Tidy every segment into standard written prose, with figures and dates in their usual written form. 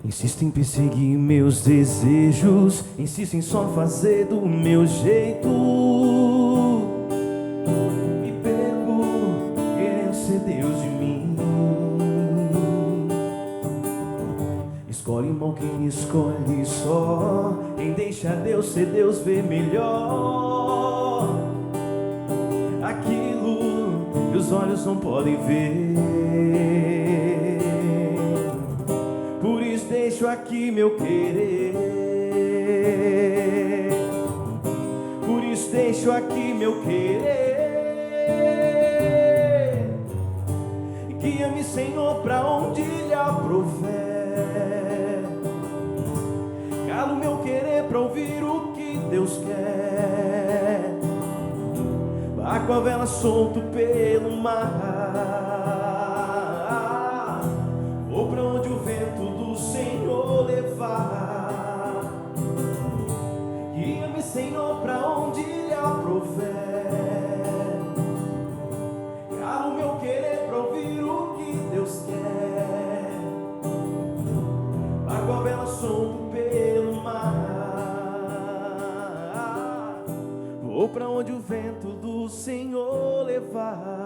Insisto em perseguir meus desejos, insisto em só fazer do meu jeito. Me perco querendo ser Deus de mim. Escolhe mal quem escolhe só, quem deixa Deus ser Deus vê melhor aquilo que os olhos não podem ver. Por isso deixo aqui meu querer, por isso deixo aqui meu querer. E guia-me, Senhor, pra onde lhe aprouver. Calo meu querer pra ouvir o que Deus quer. Barco a vela solto pelo mar, vou pra onde o vento do Senhor levar. Guia-me, Senhor, pra onde lhe aprouver. Calo meu querer pra ouvir o que Deus quer. Barco a vela solto pelo mar, vou pra onde o vento do Senhor levar.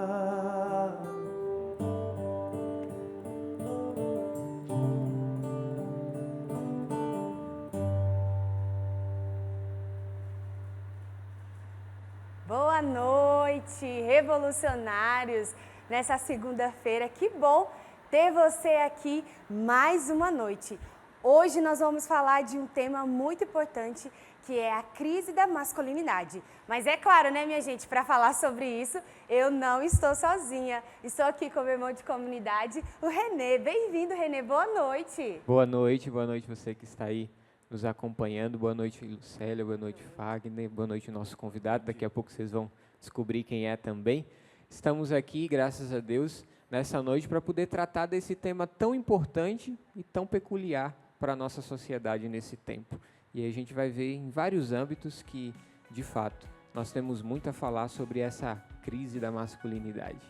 Boa noite, revolucionários! Nessa segunda-feira, que bom ter você aqui mais uma noite. Hoje nós vamos falar de um tema muito importante, que é a crise da masculinidade. Mas é claro, né, minha gente, para falar sobre isso, eu não estou sozinha. Estou aqui com o meu irmão de comunidade, o Renê. Bem-vindo, Renê. Boa noite. Boa noite você que está aí nos acompanhando. Boa noite, Lucélia, boa noite, Fagner, boa noite, nosso convidado. Daqui a pouco vocês vão descobrir quem é também. Estamos aqui, graças a Deus, nessa noite para poder tratar desse tema tão importante e tão peculiar para a nossa sociedade nesse tempo. E aí a gente vai ver em vários âmbitos que, de fato, nós temos muito a falar sobre essa crise da masculinidade.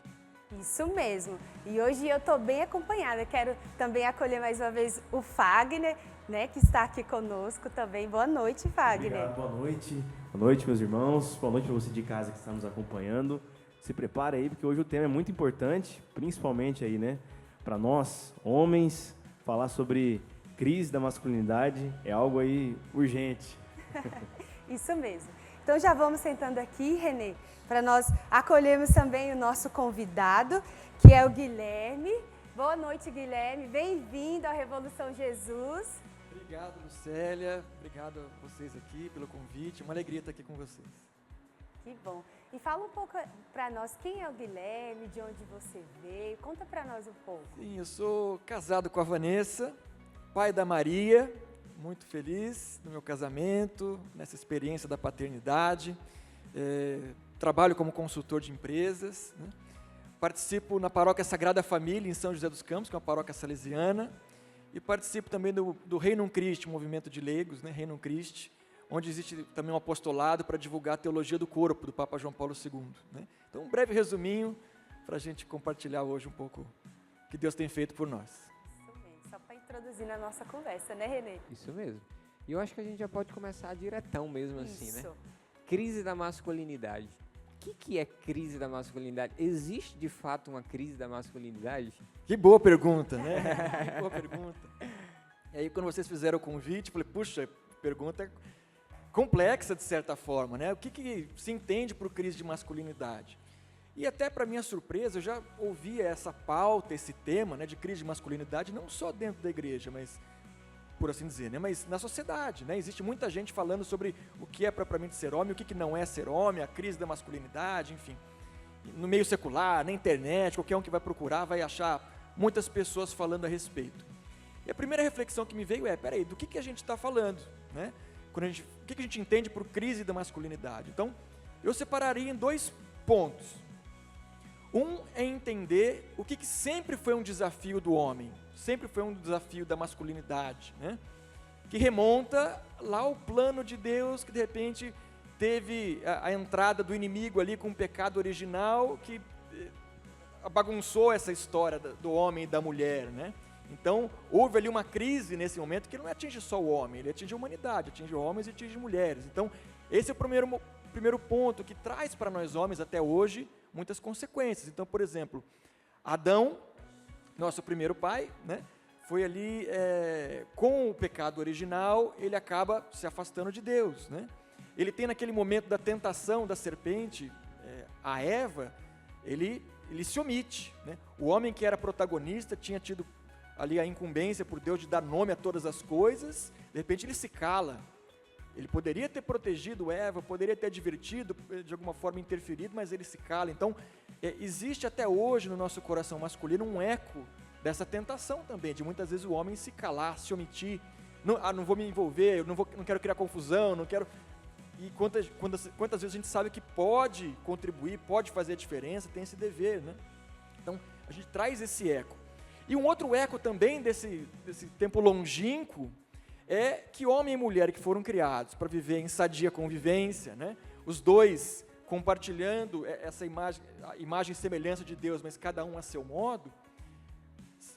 Isso mesmo. E hoje eu estou bem acompanhada. Quero também acolher mais uma vez o Fagner, né, que está aqui conosco também. Boa noite, Fagner. Obrigado, boa noite. Boa noite, meus irmãos. Boa noite para você de casa que está nos acompanhando. Se prepara aí, porque hoje o tema é muito importante, principalmente aí, né, para nós, homens, falar sobre crise da masculinidade é algo aí urgente. Isso mesmo. Então já vamos sentando aqui, Renê, para nós acolhermos também o nosso convidado, que é o Guilherme. Boa noite, Guilherme. Bem-vindo à Revolução Jesus. Obrigado, Lucélia. Obrigado a vocês aqui pelo convite. Uma alegria estar aqui com vocês. Que bom. E fala um pouco para nós, quem é o Guilherme, de onde você veio? Conta para nós um pouco. Sim, eu sou casado com a Vanessa, pai da Maria, muito feliz no meu casamento, nessa experiência da paternidade. Trabalho como consultor de empresas, né? Participo na Paróquia Sagrada Família em São José dos Campos, que é uma paróquia salesiana, e participo também do Reino Christi, um movimento de leigos, né? Reino Christi, onde existe também um apostolado para divulgar a teologia do corpo do Papa João Paulo II. Né? Então, um breve resuminho para a gente compartilhar hoje um pouco o que Deus tem feito por nós. Isso mesmo, só para introduzir na nossa conversa, né, Renê? Isso mesmo. E eu acho que a gente já pode começar diretão mesmo assim, Isso. né? Crise da masculinidade. O que é crise da masculinidade? Existe, de fato, uma crise da masculinidade? Que boa pergunta, né? Que boa pergunta. E aí, quando vocês fizeram o convite, eu falei, puxa, pergunta complexa, de certa forma, né? O que se entende por crise de masculinidade? E até para minha surpresa, eu já ouvia essa pauta, esse tema, né, de crise de masculinidade, não só dentro da igreja, mas, por assim dizer, né, mas na sociedade, né? Existe muita gente falando sobre o que é propriamente ser homem, o que não é ser homem, a crise da masculinidade, enfim. No meio secular, na internet, qualquer um que vai procurar vai achar muitas pessoas falando a respeito. E a primeira reflexão que me veio é, peraí, do que a gente está falando, né? O que a gente entende por crise da masculinidade? Então, eu separaria em 2 pontos. Um é entender o que sempre foi um desafio do homem, sempre foi um desafio da masculinidade, né? Que remonta lá ao plano de Deus, que de repente teve a entrada do inimigo ali com o pecado original, que bagunçou essa história do homem e da mulher, né? Então, houve ali uma crise nesse momento que não atinge só o homem, ele atinge a humanidade, atinge homens e atinge mulheres. Então, esse é o primeiro ponto que traz para nós homens até hoje muitas consequências. Então, por exemplo, Adão, nosso primeiro pai, né, foi ali, com o pecado original, ele acaba se afastando de Deus, né? Ele tem naquele momento da tentação da serpente, a Eva, ele se omite, né? O homem que era protagonista tinha tido ali a incumbência por Deus de dar nome a todas as coisas, de repente ele se cala. Ele poderia ter protegido Eva, poderia ter advertido, de alguma forma interferido, mas ele se cala. Então, existe até hoje no nosso coração masculino um eco dessa tentação também, de muitas vezes o homem se calar, se omitir, não vou me envolver, não quero criar confusão, não quero... E quantas vezes a gente sabe que pode contribuir, pode fazer a diferença, tem esse dever, né? Então, a gente traz esse eco. E um outro eco também desse tempo longínquo é que homem e mulher que foram criados para viver em sadia convivência, né? Os dois compartilhando essa imagem e semelhança de Deus, mas cada um a seu modo,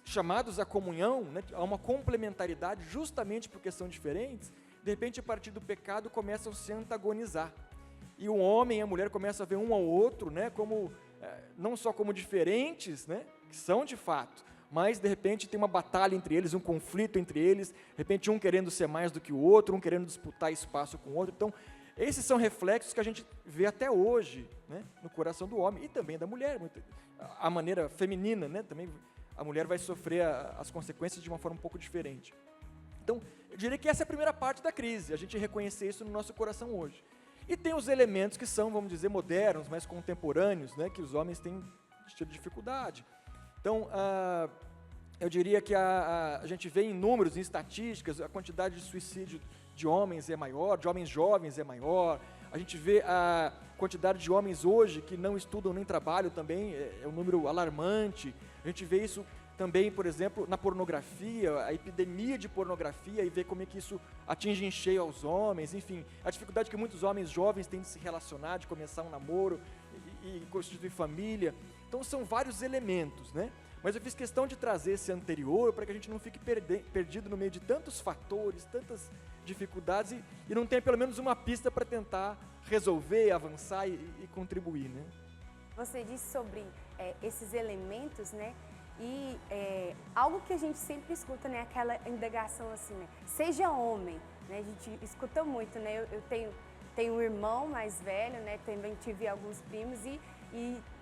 chamados à comunhão, né? A uma complementaridade justamente porque são diferentes, de repente, a partir do pecado, começam a se antagonizar. E o homem e a mulher começam a ver um ao outro, né, como, não só como diferentes, né, que são de fato, mas, de repente, tem uma batalha entre eles, um conflito entre eles, de repente, um querendo ser mais do que o outro, um querendo disputar espaço com o outro. Então, esses são reflexos que a gente vê até hoje, né, no coração do homem e também da mulher. A maneira feminina, né, também a mulher vai sofrer as consequências de uma forma um pouco diferente. Então, eu diria que essa é a primeira parte da crise, a gente reconhecer isso no nosso coração hoje. E tem os elementos que são, vamos dizer, modernos, mais contemporâneos, né, que os homens têm tido dificuldade. Então, eu diria que a gente vê em números, em estatísticas, a quantidade de suicídio de homens é maior, de homens jovens é maior, a gente vê a quantidade de homens hoje que não estudam nem trabalham também, é um número alarmante, a gente vê isso também, por exemplo, na pornografia, a epidemia de pornografia, e ver como é que isso atinge em cheio aos homens, enfim, a dificuldade que muitos homens jovens têm de se relacionar, de começar um namoro e constituir família. Então, são vários elementos, né? Mas eu fiz questão de trazer esse anterior para que a gente não fique perdido no meio de tantos fatores, tantas dificuldades e não tenha pelo menos uma pista para tentar resolver, avançar e contribuir, né? Você disse sobre esses elementos, né? E algo que a gente sempre escuta, né? Aquela indagação assim, né? Seja homem, né? A gente escuta muito, né? Eu tenho um irmão mais velho, né? Também tive alguns primos e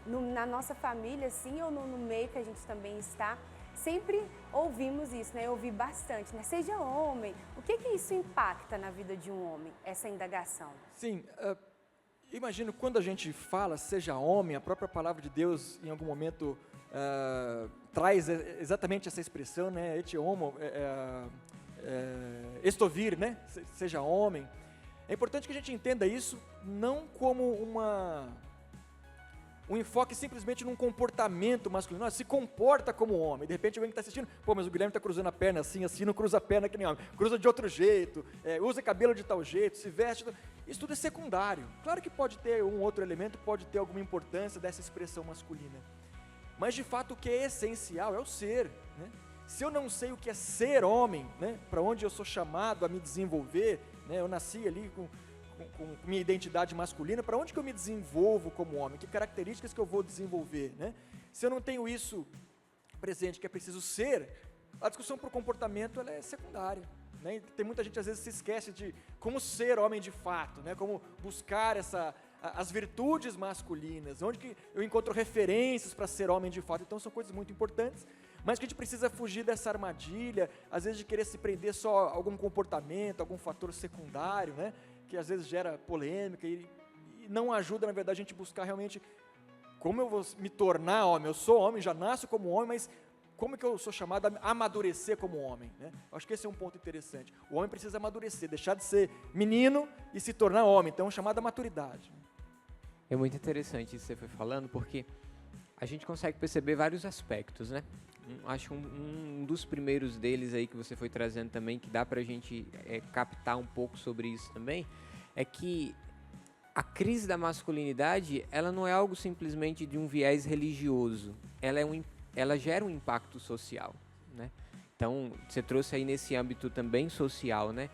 na nossa família, assim, ou no meio que a gente também está, sempre ouvimos isso, né? Eu ouvi bastante, né? Seja homem. O que isso impacta na vida de um homem, essa indagação? Sim, imagino quando a gente fala seja homem, a própria palavra de Deus em algum momento traz exatamente essa expressão, né? Et homo, estovir, né? Seja homem. É importante que a gente entenda isso não como um enfoque simplesmente num comportamento masculino. Se comporta como homem. De repente alguém está assistindo, pô, mas o Guilherme está cruzando a perna assim, não cruza a perna que nem homem. Cruza de outro jeito, usa cabelo de tal jeito, se veste. Isso tudo é secundário. Claro que pode ter um outro elemento, pode ter alguma importância dessa expressão masculina. Mas, de fato, o que é essencial é o ser, né? Se eu não sei o que é ser homem, né, para onde eu sou chamado a me desenvolver, né, eu nasci ali com minha identidade masculina, para onde que eu me desenvolvo como homem? Que características que eu vou desenvolver, né? Se eu não tenho isso presente, que é preciso ser, a discussão por comportamento ela é secundária, né? Tem muita gente às vezes se esquece de como ser homem de fato, né? Como buscar as virtudes masculinas, onde que eu encontro referências para ser homem de fato. Então são coisas muito importantes, mas que a gente precisa fugir dessa armadilha, às vezes de querer se prender só a algum comportamento, algum fator secundário, né? Que às vezes gera polêmica e não ajuda, na verdade, a gente buscar realmente como eu vou me tornar homem. Eu sou homem, já nasço como homem, mas como que eu sou chamado a amadurecer como homem, né? Acho que esse é um ponto interessante. O homem precisa amadurecer, deixar de ser menino e se tornar homem. Então, é chamada maturidade. É muito interessante isso que você foi falando, porque a gente consegue perceber vários aspectos, né? Acho um dos primeiros deles aí que você foi trazendo também, que dá pra gente captar um pouco sobre isso também, é que a crise da masculinidade, ela não é algo simplesmente de um viés religioso, ela gera um impacto social, né? Então, você trouxe aí nesse âmbito também social, né?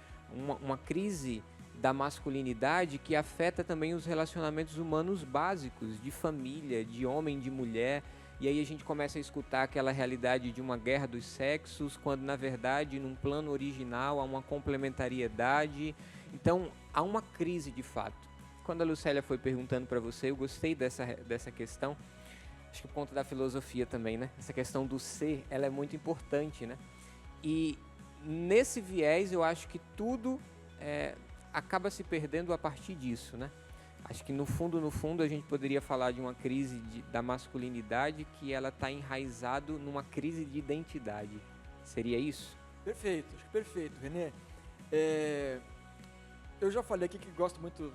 Uma crise da masculinidade que afeta também os relacionamentos humanos básicos, de família, de homem, de mulher. E aí a gente começa a escutar aquela realidade de uma guerra dos sexos, quando na verdade, num plano original, há uma complementariedade. Então, há uma crise de fato. Quando a Lucélia foi perguntando para você, eu gostei dessa questão. Acho que o ponto da filosofia também, né? Essa questão do ser, ela é muito importante, né? E nesse viés, eu acho que tudo acaba se perdendo a partir disso, né? Acho que no fundo, a gente poderia falar de uma crise da masculinidade que ela está enraizado numa crise de identidade. Seria isso? Perfeito, acho que perfeito, Renê. Eu já falei aqui que gosto muito,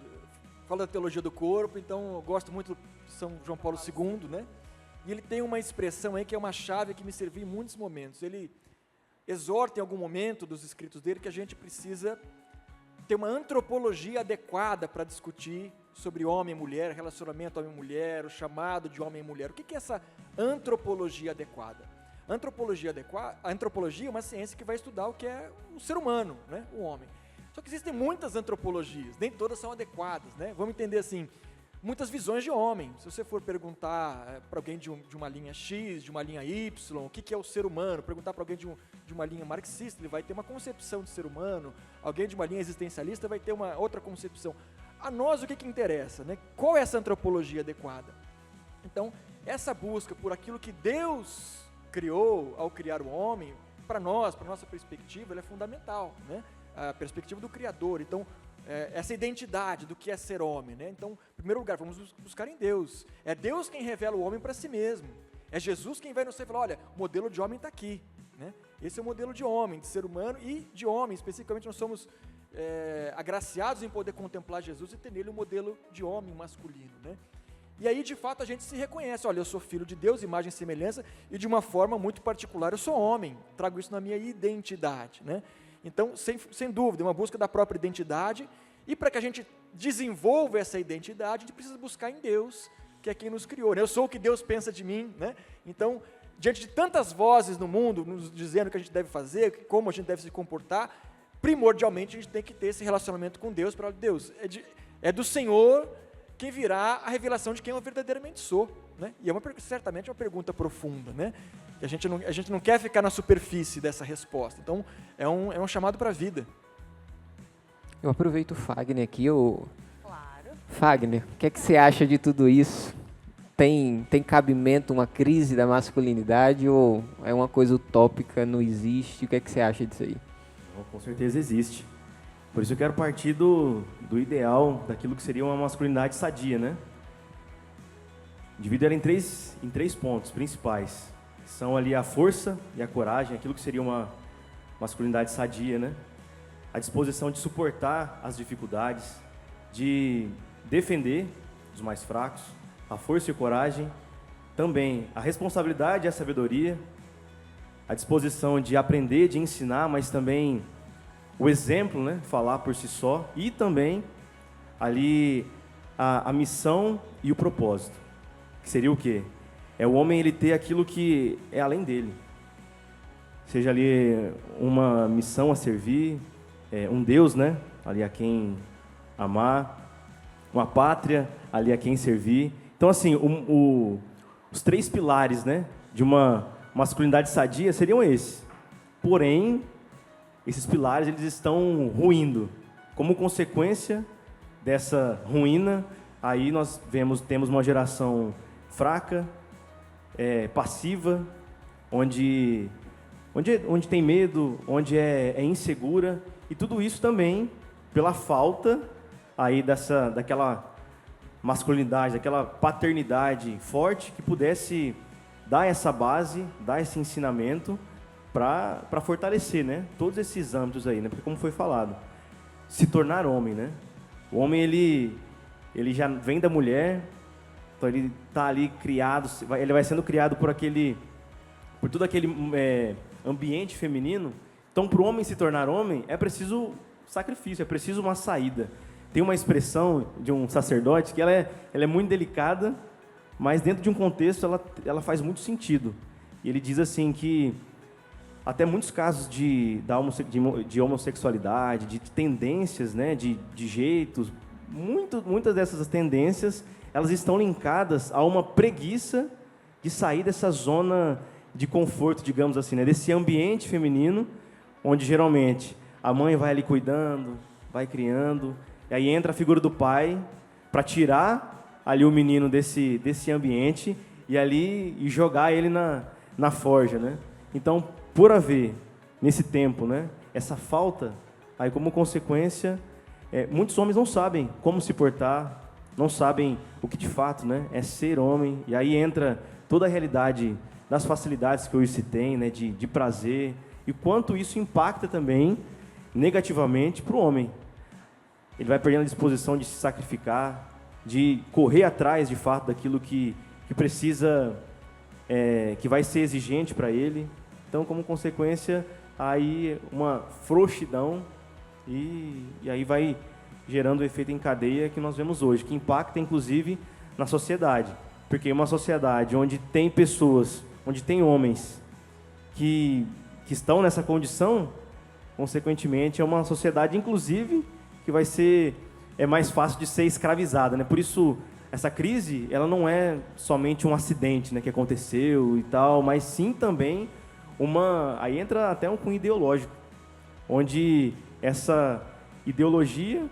falo da teologia do corpo, então eu gosto muito de São João Paulo II, né? E ele tem uma expressão aí que é uma chave que me serviu em muitos momentos. Ele exorta em algum momento dos escritos dele que a gente precisa ter uma antropologia adequada para discutir sobre homem e mulher, relacionamento homem-mulher, o chamado de homem e mulher. O que é essa antropologia adequada? A antropologia é uma ciência que vai estudar o que é o ser humano, né? O homem. Só que existem muitas antropologias, nem todas são adequadas, né? Vamos entender assim, muitas visões de homem. Se você for perguntar para alguém de uma linha X, de uma linha Y, o que é o ser humano, perguntar para alguém de uma linha marxista, ele vai ter uma concepção de ser humano, alguém de uma linha existencialista vai ter uma outra concepção. A nós o que interessa, né? Qual é essa antropologia adequada? Então, essa busca por aquilo que Deus criou ao criar o homem, para nós, para nossa perspectiva, ela é fundamental, né? A perspectiva do Criador. Então, essa identidade do que é ser homem, né? Então, em primeiro lugar, vamos buscar em Deus. É Deus quem revela o homem para si mesmo. É Jesus quem vai nos falar, olha, o modelo de homem está aqui, né? Esse é o modelo de homem, de ser humano e de homem. Especificamente, nós somos agraciados em poder contemplar Jesus e ter nele um modelo de homem masculino, né? E aí, de fato, a gente se reconhece, olha, eu sou filho de Deus, imagem e semelhança, e de uma forma muito particular, eu sou homem, trago isso na minha identidade, né? Então, sem dúvida, uma busca da própria identidade, e para que a gente desenvolva essa identidade, a gente precisa buscar em Deus, que é quem nos criou, né? Eu sou o que Deus pensa de mim, né? Então, diante de tantas vozes no mundo, nos dizendo o que a gente deve fazer, como a gente deve se comportar, primordialmente a gente tem que ter esse relacionamento com Deus, para Deus, é do Senhor quem virá a revelação de quem eu verdadeiramente sou, né? E certamente uma pergunta profunda, né? A gente não quer ficar na superfície dessa resposta. Então, é um chamado para a vida. Eu aproveito o Fagner aqui. Claro. Fagner, o que é que você acha de tudo isso? Tem cabimento uma crise da masculinidade ou é uma coisa utópica, não existe? O que é que você acha disso aí? Não, com certeza existe. Por isso eu quero partir do ideal, daquilo que seria uma masculinidade sadia, né? Divido ela em três pontos principais. São ali a força e a coragem, aquilo que seria uma masculinidade sadia, né? A disposição de suportar as dificuldades, de defender os mais fracos, a força e a coragem, também a responsabilidade e a sabedoria, a disposição de aprender, de ensinar, mas também o exemplo, né? Falar por si só, e também ali a missão e o propósito, que seria o quê? É o homem ele ter aquilo que é além dele. Seja ali uma missão a servir, um Deus, né? Ali a quem amar, uma pátria ali a quem servir. Então, assim, os três pilares, né, de uma masculinidade sadia seriam esses. Porém, esses pilares eles estão ruindo. Como consequência dessa ruína, aí nós temos uma geração fraca, passiva, onde tem medo, onde é insegura, e tudo isso também pela falta aí daquela masculinidade, daquela paternidade forte que pudesse dar essa base, dar esse ensinamento para fortalecer, né, todos esses âmbitos aí, né, porque como foi falado, se tornar homem, né, o homem ele já vem da mulher. Então ele está ali criado, ele vai sendo criado por todo aquele ambiente feminino. Então, para o homem se tornar homem, é preciso sacrifício, é preciso uma saída. Tem uma expressão de um sacerdote que ela é muito delicada, mas dentro de um contexto ela faz muito sentido. E ele diz assim que até muitos casos de homossexualidade, de tendências, né, de jeitos, muitas dessas tendências, elas estão linkadas a uma preguiça de sair dessa zona de conforto, digamos assim, né, desse ambiente feminino, onde geralmente a mãe vai ali cuidando, vai criando, e aí entra a figura do pai para tirar ali o menino desse ambiente e jogar ele na forja, né? Então, por haver nesse tempo, né, essa falta, aí como consequência, muitos homens não sabem como se portar, não sabem o que de fato, né, é ser homem, e aí entra toda a realidade das facilidades que hoje se tem, né, de prazer, e quanto isso impacta também negativamente para o homem. Ele vai perdendo a disposição de se sacrificar, de correr atrás de fato daquilo que precisa, que vai ser exigente para ele. Então, como consequência, aí uma frouxidão e aí vai gerando o efeito em cadeia que nós vemos hoje, que impacta inclusive na sociedade. Porque uma sociedade onde tem pessoas, onde tem homens que estão nessa condição, consequentemente é uma sociedade inclusive que vai ser mais fácil de ser escravizada, né? Por isso, essa crise, ela não é somente um acidente, né, que aconteceu e tal, mas sim também aí entra até um cunho ideológico, onde essa ideologia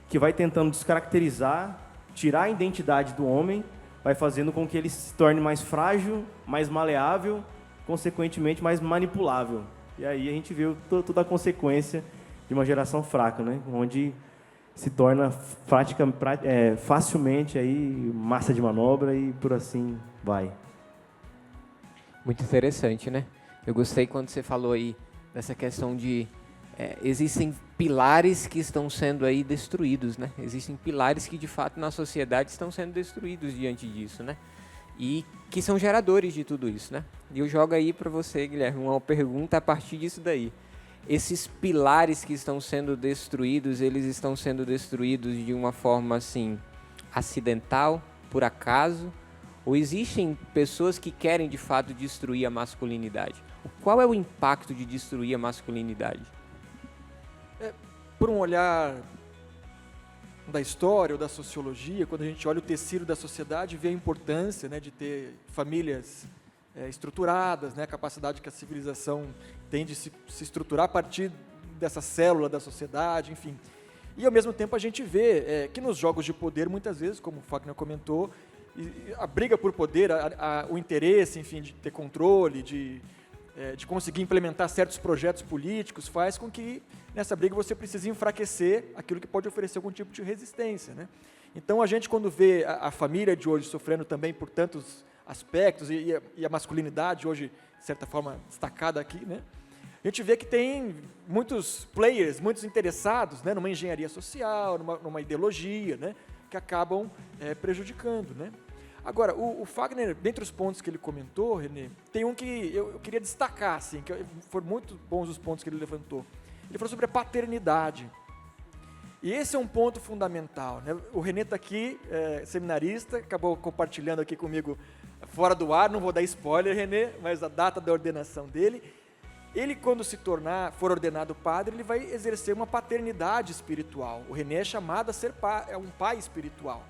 que vai tentando descaracterizar, tirar a identidade do homem, vai fazendo com que ele se torne mais frágil, mais maleável, consequentemente mais manipulável. E aí a gente vê toda a consequência de uma geração fraca, né, onde se torna facilmente aí massa de manobra e por assim vai. Muito interessante, né? Eu gostei quando você falou aí dessa questão de existem pilares que estão sendo aí destruídos, né? Existem pilares que de fato na sociedade estão sendo destruídos diante disso, né? E que são geradores de tudo isso, né? E eu jogo aí para você, Guilherme, uma pergunta a partir disso daí. Esses pilares que estão sendo destruídos, eles estão sendo destruídos de uma forma assim acidental, por acaso? Ou existem pessoas que querem de fato destruir a masculinidade? Qual é o impacto de destruir a masculinidade? Por um olhar da história ou da sociologia, quando a gente olha o tecido da sociedade, vê a importância, né, de ter famílias estruturadas, né, a capacidade que a civilização tem de se estruturar a partir dessa célula da sociedade, enfim. E, ao mesmo tempo, a gente vê que nos jogos de poder, muitas vezes, como o Fagner comentou, a briga por poder, o interesse, enfim, de ter controle, de conseguir implementar certos projetos políticos, faz com que, nessa briga, você precise enfraquecer aquilo que pode oferecer algum tipo de resistência, né? Então, a gente, quando vê a família de hoje sofrendo também por tantos aspectos, e a masculinidade hoje, de certa forma, destacada aqui, né? A gente vê que tem muitos players, muitos interessados, né, numa engenharia social, numa ideologia, né, que acabam prejudicando, né? Agora, o Fagner, dentre os pontos que ele comentou, Renê, tem um que eu queria destacar, assim, que foram muito bons os pontos que ele levantou. Ele falou sobre a paternidade. E esse é um ponto fundamental, né? O Renê está aqui, seminarista, acabou compartilhando aqui comigo fora do ar, não vou dar spoiler, Renê, mas a data da ordenação dele. Ele, quando for ordenado padre, ele vai exercer uma paternidade espiritual. O Renê é chamado a ser um pai espiritual.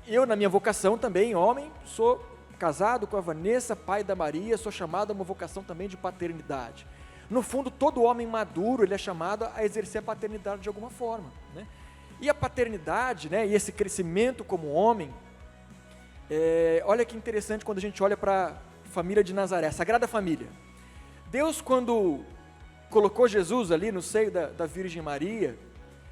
Eu, na minha vocação também, homem, sou casado com a Vanessa, pai da Maria, sou chamado a uma vocação também de paternidade. No fundo, todo homem maduro, ele é chamado a exercer a paternidade de alguma forma, né? E a paternidade, né, e esse crescimento como homem, olha que interessante quando a gente olha para a família de Nazaré, a Sagrada Família. Deus, quando colocou Jesus ali no seio da Virgem Maria,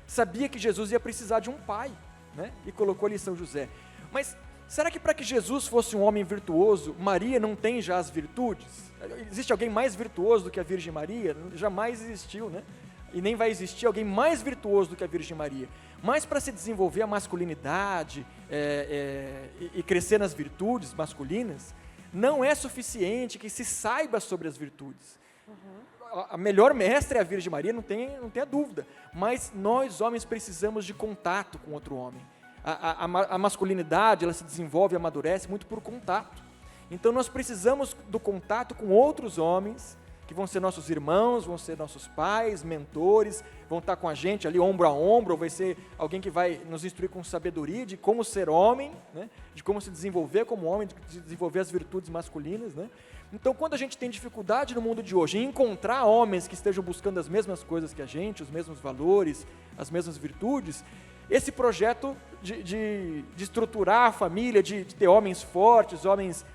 sabia que Jesus ia precisar de um pai, né? E colocou ali São José. Mas será que para que Jesus fosse um homem virtuoso, Maria não tem já as virtudes? Existe alguém mais virtuoso do que a Virgem Maria? Jamais existiu, né? E nem vai existir alguém mais virtuoso do que a Virgem Maria. Mas para se desenvolver a masculinidade e crescer nas virtudes masculinas, não é suficiente que se saiba sobre as virtudes. A melhor mestra é a Virgem Maria, não tenha dúvida. Mas nós, homens, precisamos de contato com outro homem. A masculinidade, ela se desenvolve e amadurece muito por contato. Então, nós precisamos do contato com outros homens que vão ser nossos irmãos, vão ser nossos pais, mentores, vão estar com a gente ali ombro a ombro, ou vai ser alguém que vai nos instruir com sabedoria de como ser homem, né? De como se desenvolver como homem, de desenvolver as virtudes masculinas, né? Então, quando a gente tem dificuldade no mundo de hoje em encontrar homens que estejam buscando as mesmas coisas que a gente, os mesmos valores, as mesmas virtudes, esse projeto de estruturar a família, de ter homens fortes, homens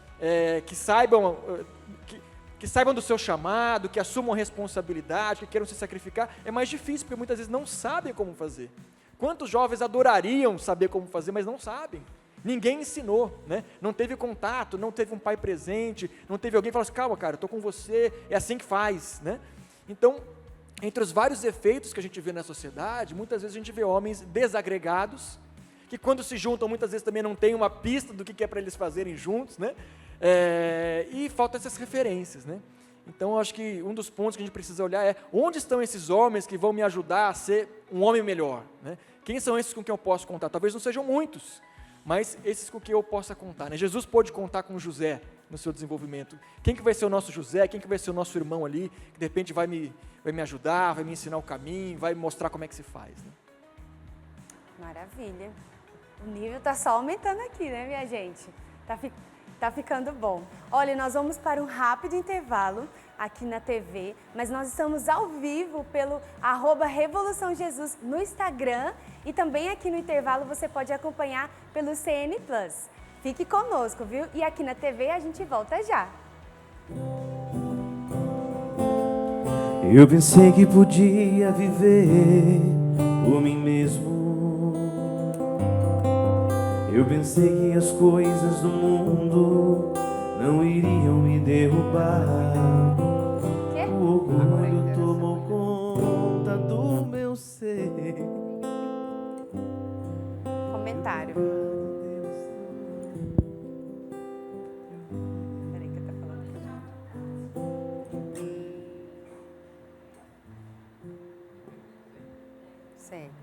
que saibam do seu chamado, que assumam responsabilidade, que queiram se sacrificar, é mais difícil, porque muitas vezes não sabem como fazer. Quantos jovens adorariam saber como fazer, mas não sabem? Ninguém ensinou, né? Não teve contato, não teve um pai presente, não teve alguém que falasse, calma, cara, eu estou com você, é assim que faz, né? Então, entre os vários efeitos que a gente vê na sociedade, muitas vezes a gente vê homens desagregados, que quando se juntam, muitas vezes também não tem uma pista do que é para eles fazerem juntos, né? E faltam essas referências, né? Então, eu acho que um dos pontos que a gente precisa olhar é onde estão esses homens que vão me ajudar a ser um homem melhor, né? Quem são esses com quem eu posso contar? Talvez não sejam muitos, mas esses com quem eu possa contar, né? Jesus pôde contar com José no seu desenvolvimento. Quem que vai ser o nosso José? Quem que vai ser o nosso irmão ali, que de repente vai me ajudar, vai me ensinar o caminho, vai me mostrar como é que se faz, né? Maravilha. O nível está só aumentando aqui, né, minha gente? Tá ficando bom. Olha, nós vamos para um rápido intervalo aqui na TV, mas nós estamos ao vivo pelo @Revolução Jesus no Instagram e também aqui no intervalo você pode acompanhar pelo CN Plus. Fique conosco, viu? E aqui na TV a gente volta já. Eu pensei que podia viver por mim mesmo. Eu pensei que as coisas do mundo não iriam me derrubar. O orgulho tomou conta do meu ser. Comentário. Peraí que eu tô falando. Certo.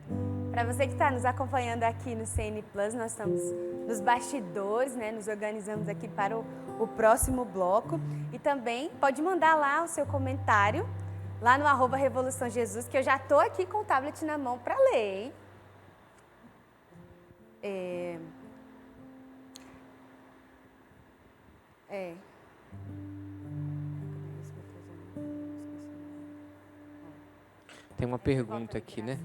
Para você que está nos acompanhando aqui no CN Plus, nós estamos nos bastidores, né? Nos organizamos aqui para o próximo bloco. E também pode mandar lá o seu comentário, lá no @Revolução Jesus, que eu já estou aqui com o tablet na mão para ler, hein? Tem uma pergunta aqui, né?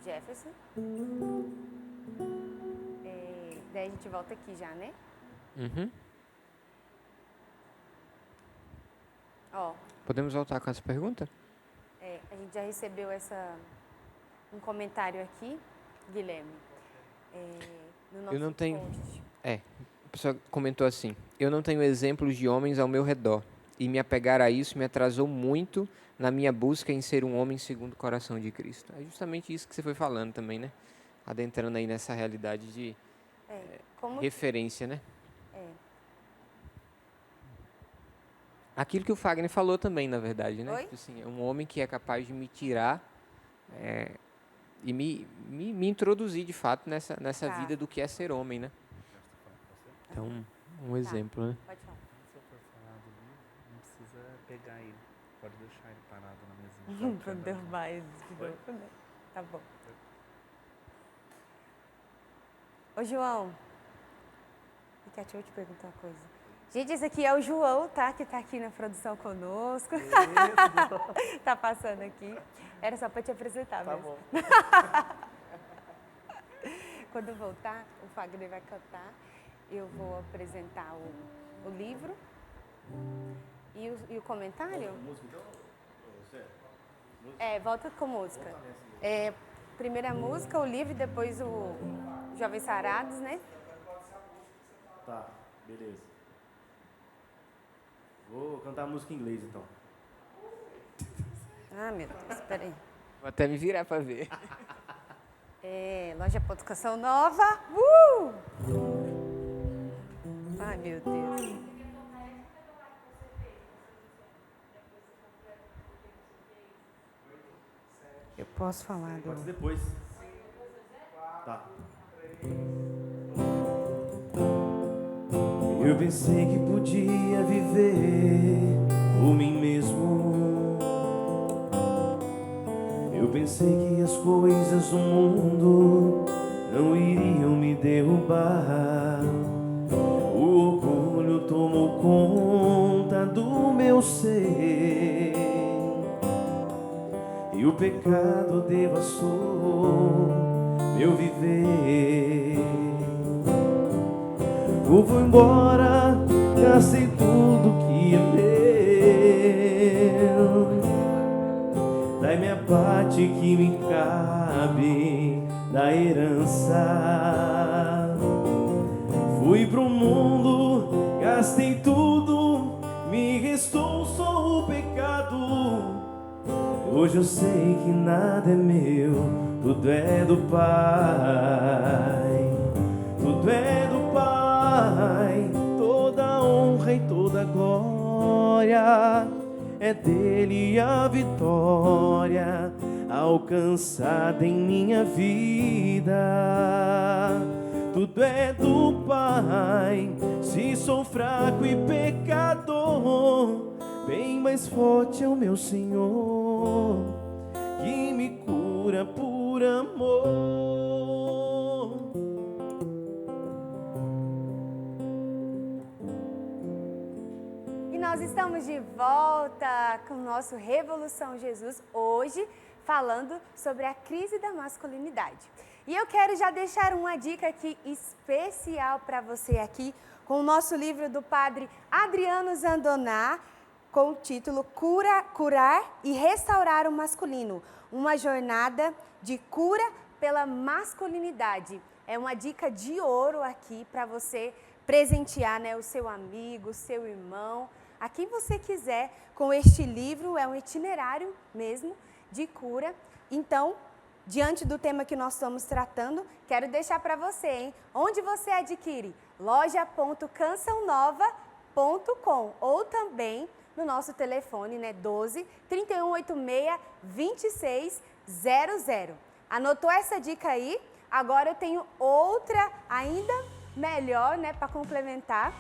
Jefferson. Daí a gente volta aqui já, né? Uhum. Ó, Podemos voltar com essa pergunta? a gente já recebeu um comentário aqui, Guilherme, no nosso Eu não tenho. post. A pessoa comentou assim: eu não tenho exemplos de homens ao meu redor e me apegar a isso me atrasou muito na minha busca em ser um homem segundo o coração de Cristo. É justamente isso que você foi falando também, né? Adentrando aí nessa realidade de referência, né? Aquilo que o Fagner falou também, na verdade, né? Tipo assim, é um homem que é capaz de me tirar e me introduzir, de fato, nessa vida do que é ser homem, né? Então, um exemplo, né? Pode falar. Se eu for falar do livro, não precisa pegar ele. Pode deixar ele parado na mesinha. Para derrubar ele de novo, né? Tá bom. Ô, João. Deixa eu te perguntar uma coisa. Gente, esse aqui é o João, tá? Que tá aqui na produção conosco. Tá passando aqui. Era só para te apresentar Tá mesmo. bom. Quando eu voltar, o Fagner vai cantar. Eu vou apresentar o livro e o comentário. Música, então? Volta com música. Primeira música, o livro, e depois o Jovens Sarados, né? Tá, beleza. Vou cantar a música em inglês, então. Ah, meu Deus, peraí. Vou até me virar para ver. Loja Ponto Canção Nova. Ai, meu Deus. Eu posso falar Pode ser depois. Tá. Eu pensei que podia viver por mim mesmo. Eu pensei que as coisas do mundo não iriam me derrubar. O orgulho tomou conta do meu ser e o pecado devassou meu viver. Eu vou embora, gastei tudo que é meu. Dai minha parte que me cabe da herança. Fui pro mundo, gastei tudo, me restou só o pecado. Hoje eu sei que nada é meu, tudo é do Pai. Tudo é do Pai, toda honra e toda glória é dele a vitória alcançada em minha vida. Tudo é do Pai, se sou fraco e pecador, bem mais forte é o meu Senhor, que me cura por amor. E nós estamos de volta com o nosso Revolução Jesus, hoje falando sobre a crise da masculinidade. E eu quero já deixar uma dica aqui especial para você aqui, com o nosso livro do padre Adriano Zandoná, com o título Curar e Restaurar o Masculino, uma jornada de cura pela masculinidade. É uma dica de ouro aqui para você presentear, né, o seu amigo, o seu irmão, a quem você quiser, com este livro. É um itinerário mesmo de cura. Então, diante do tema que nós estamos tratando, quero deixar para você, hein? Onde você adquire? loja.cançãonova.com ou também no nosso telefone, né? 12 3186 2600. Anotou essa dica aí? Agora eu tenho outra ainda melhor, né, para complementar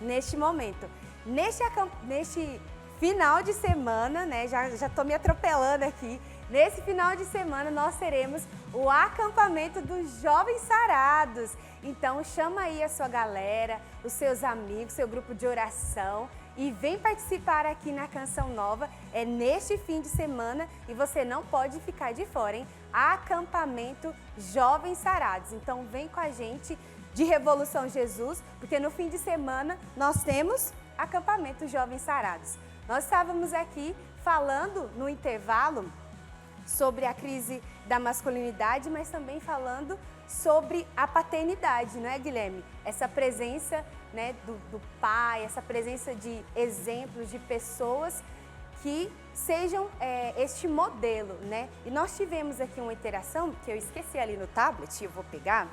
neste momento. Neste final de semana, né, já estou me atropelando aqui. Nesse final de semana nós teremos o acampamento dos Jovens Sarados. Então chama aí a sua galera, os seus amigos, seu grupo de oração e vem participar aqui na Canção Nova. É neste fim de semana e você não pode ficar de fora, hein? Acampamento Jovens Sarados. Então vem com a gente de Revolução Jesus, porque no fim de semana nós temos acampamento Jovens Sarados. Nós estávamos aqui falando no intervalo sobre a crise da masculinidade, mas também falando sobre a paternidade, não é, Guilherme? Essa presença, né, do pai, essa presença de exemplos, de pessoas que sejam este modelo, né? E nós tivemos aqui uma interação, que eu esqueci ali no tablet, eu vou pegar.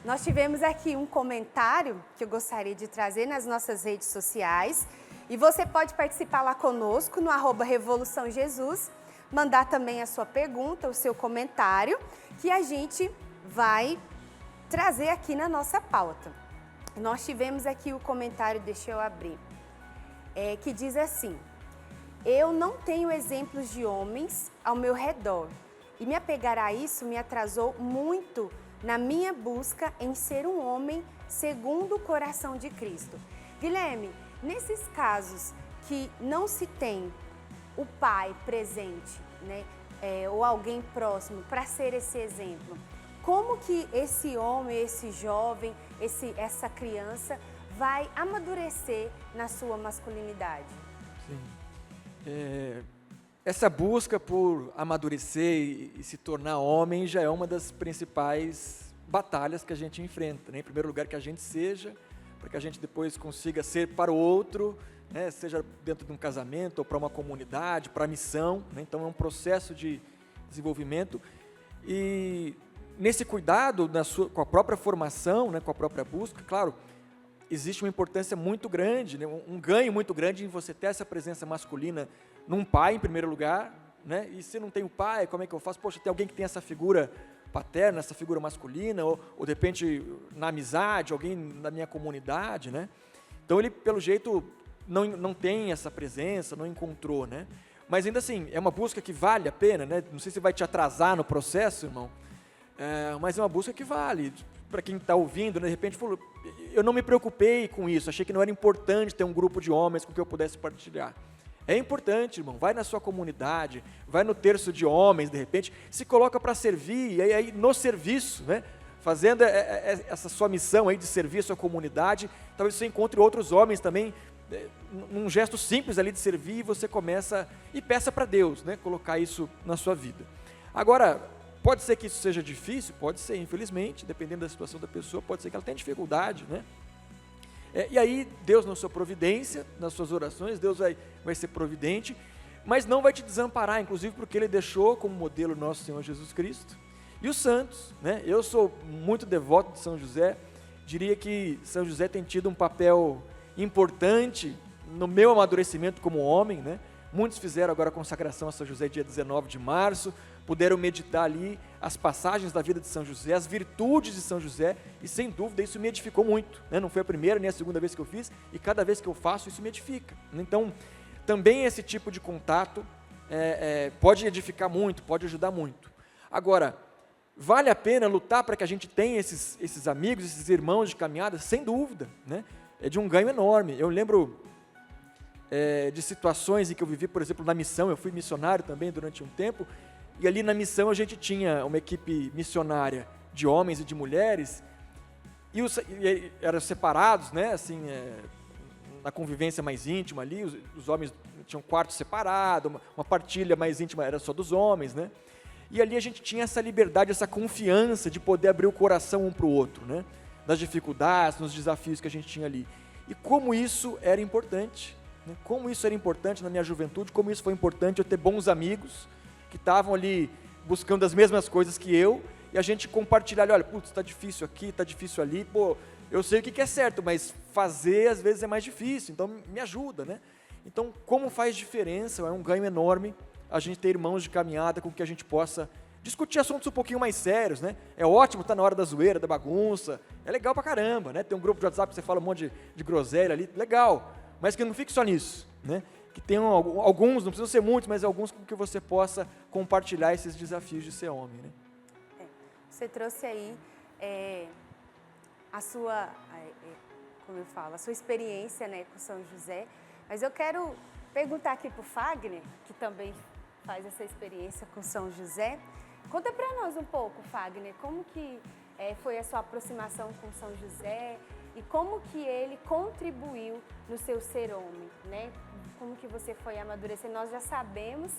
Nós tivemos aqui um comentário que eu gostaria de trazer nas nossas redes sociais. E você pode participar lá conosco no @Revolução Jesus, mandar também a sua pergunta, o seu comentário, que a gente vai trazer aqui na nossa pauta. Nós tivemos aqui o comentário, deixa eu abrir, que diz assim: eu não tenho exemplos de homens ao meu redor e me apegar a isso me atrasou muito na minha busca em ser um homem segundo o coração de Cristo. Guilherme, nesses casos que não se tem o pai presente, né, ou alguém próximo para ser esse exemplo, como que esse homem, esse jovem, essa criança vai amadurecer na sua masculinidade? Sim. Essa busca por amadurecer e se tornar homem já é uma das principais batalhas que a gente enfrenta, né? Em primeiro lugar, que a gente seja, para que a gente depois consiga ser para o outro, né? Seja dentro de um casamento ou para uma comunidade, para a missão, né? Então é um processo de desenvolvimento e nesse cuidado com a própria formação, né? Com a própria busca, claro, existe uma importância muito grande, né? Um ganho muito grande em você ter essa presença masculina num pai, em primeiro lugar, né? E se não tem o pai, como é que eu faço? Poxa, tem alguém que tem essa figura paterna, essa figura masculina, ou de repente na amizade, alguém na minha comunidade, né? Então ele, pelo jeito, não tem essa presença, não encontrou, né? Mas ainda assim, é uma busca que vale a pena, né? Não sei se vai te atrasar no processo, irmão, mas é uma busca que vale. Para quem está ouvindo, né, de repente falou, eu não me preocupei com isso, achei que não era importante ter um grupo de homens com que eu pudesse partilhar. É importante, irmão, vai na sua comunidade, vai no terço de homens, de repente, se coloca para servir, e aí no serviço, né, fazendo essa sua missão aí de servir a sua comunidade, talvez você encontre outros homens também, num gesto simples ali de servir, e você começa, e peça para Deus, né, colocar isso na sua vida. Agora, pode ser que isso seja difícil? Pode ser, infelizmente, dependendo da situação da pessoa, pode ser que ela tenha dificuldade, né? E aí, Deus, na sua providência, nas suas orações, Deus vai ser providente, mas não vai te desamparar, inclusive porque Ele deixou como modelo nosso Senhor Jesus Cristo. E os santos, né? Eu sou muito devoto de São José, diria que São José tem tido um papel importante no meu amadurecimento como homem, né? Muitos fizeram agora a consagração a São José dia 19 de março, puderam meditar ali as passagens da vida de São José, as virtudes de São José, e sem dúvida isso me edificou muito, né? Não foi a primeira nem a segunda vez que eu fiz, e cada vez que eu faço isso me edifica. Então, também esse tipo de contato pode edificar muito, pode ajudar muito. Agora, vale a pena lutar para que a gente tenha esses amigos, esses irmãos de caminhada? Sem dúvida, né? É de um ganho enorme. Eu lembro de situações em que eu vivi, por exemplo, na missão, eu fui missionário também durante um tempo, e ali na missão a gente tinha uma equipe missionária de homens e de mulheres, e eram separados, né, assim, na convivência mais íntima ali, os homens tinham um quarto separado, uma partilha mais íntima era só dos homens, né, e ali a gente tinha essa liberdade, essa confiança de poder abrir o coração um para o outro, né, das dificuldades, nos desafios que a gente tinha ali, e como isso era importante, né, como isso era importante na minha juventude, como isso foi importante eu ter bons amigos, que estavam ali buscando as mesmas coisas que eu, e a gente compartilhar, olha, putz, está difícil aqui, está difícil ali, pô, eu sei o que é certo, mas fazer às vezes é mais difícil, então me ajuda, né? Então, como faz diferença, é um ganho enorme a gente ter irmãos de caminhada com que a gente possa discutir assuntos um pouquinho mais sérios, né? É ótimo estar na hora da zoeira, da bagunça, é legal pra caramba, né? Tem um grupo de WhatsApp que você fala um monte de groselha ali, legal, mas que não fique só nisso, né? Que tenham alguns, não precisam ser muitos, mas alguns com que você possa compartilhar esses desafios de ser homem, né? Você trouxe aí a sua, como eu falo, a sua experiência, né, com São José, mas eu quero perguntar aqui para o Fagner, que também faz essa experiência com São José. Conta para nós um pouco, Fagner, como que foi a sua aproximação com São José e como que ele contribuiu no seu ser homem, né? Como que você foi amadurecer? Nós já sabemos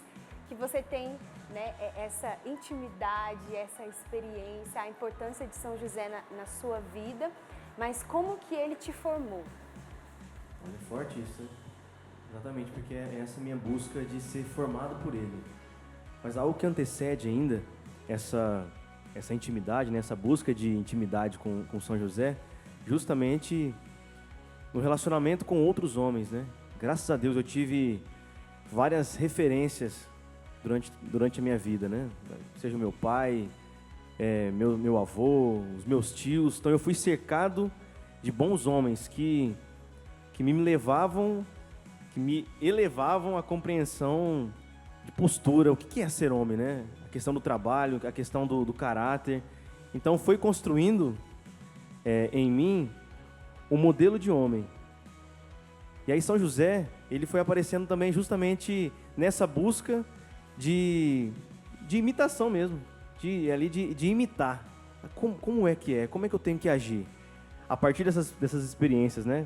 que você tem, né, essa intimidade, essa experiência, a importância de São José na sua vida, mas como que ele te formou? É forte isso, exatamente, porque é essa minha busca de ser formado por ele. Mas algo que antecede ainda essa intimidade, né, essa busca de intimidade com São José, justamente no relacionamento com outros homens, né? Graças a Deus eu tive várias referências durante a minha vida, né? Seja o meu pai, meu avô, os meus tios. Então eu fui cercado de bons homens que me levavam, que me elevavam à compreensão de postura, o que é ser homem, né? A questão do trabalho, a questão do caráter. Então foi construindo em mim um modelo de homem. E aí São José, ele foi aparecendo também justamente nessa busca de imitação mesmo, de imitar. Como é que é? Como é que eu tenho que agir? A partir dessas experiências, né?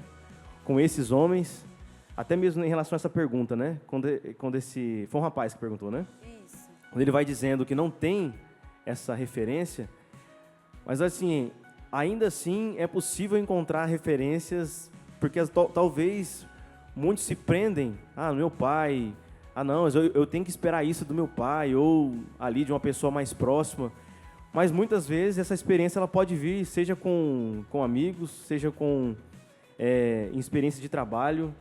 Com esses homens, até mesmo em relação a essa pergunta, né? Quando esse... Foi um rapaz que perguntou, né? Isso. Quando ele vai dizendo que não tem essa referência, mas assim, ainda assim é possível encontrar referências, porque talvez muitos se prendem, meu pai, não, eu tenho que esperar isso do meu pai, ou ali de uma pessoa mais próxima, mas muitas vezes essa experiência ela pode vir, seja com amigos, seja em experiência de trabalho.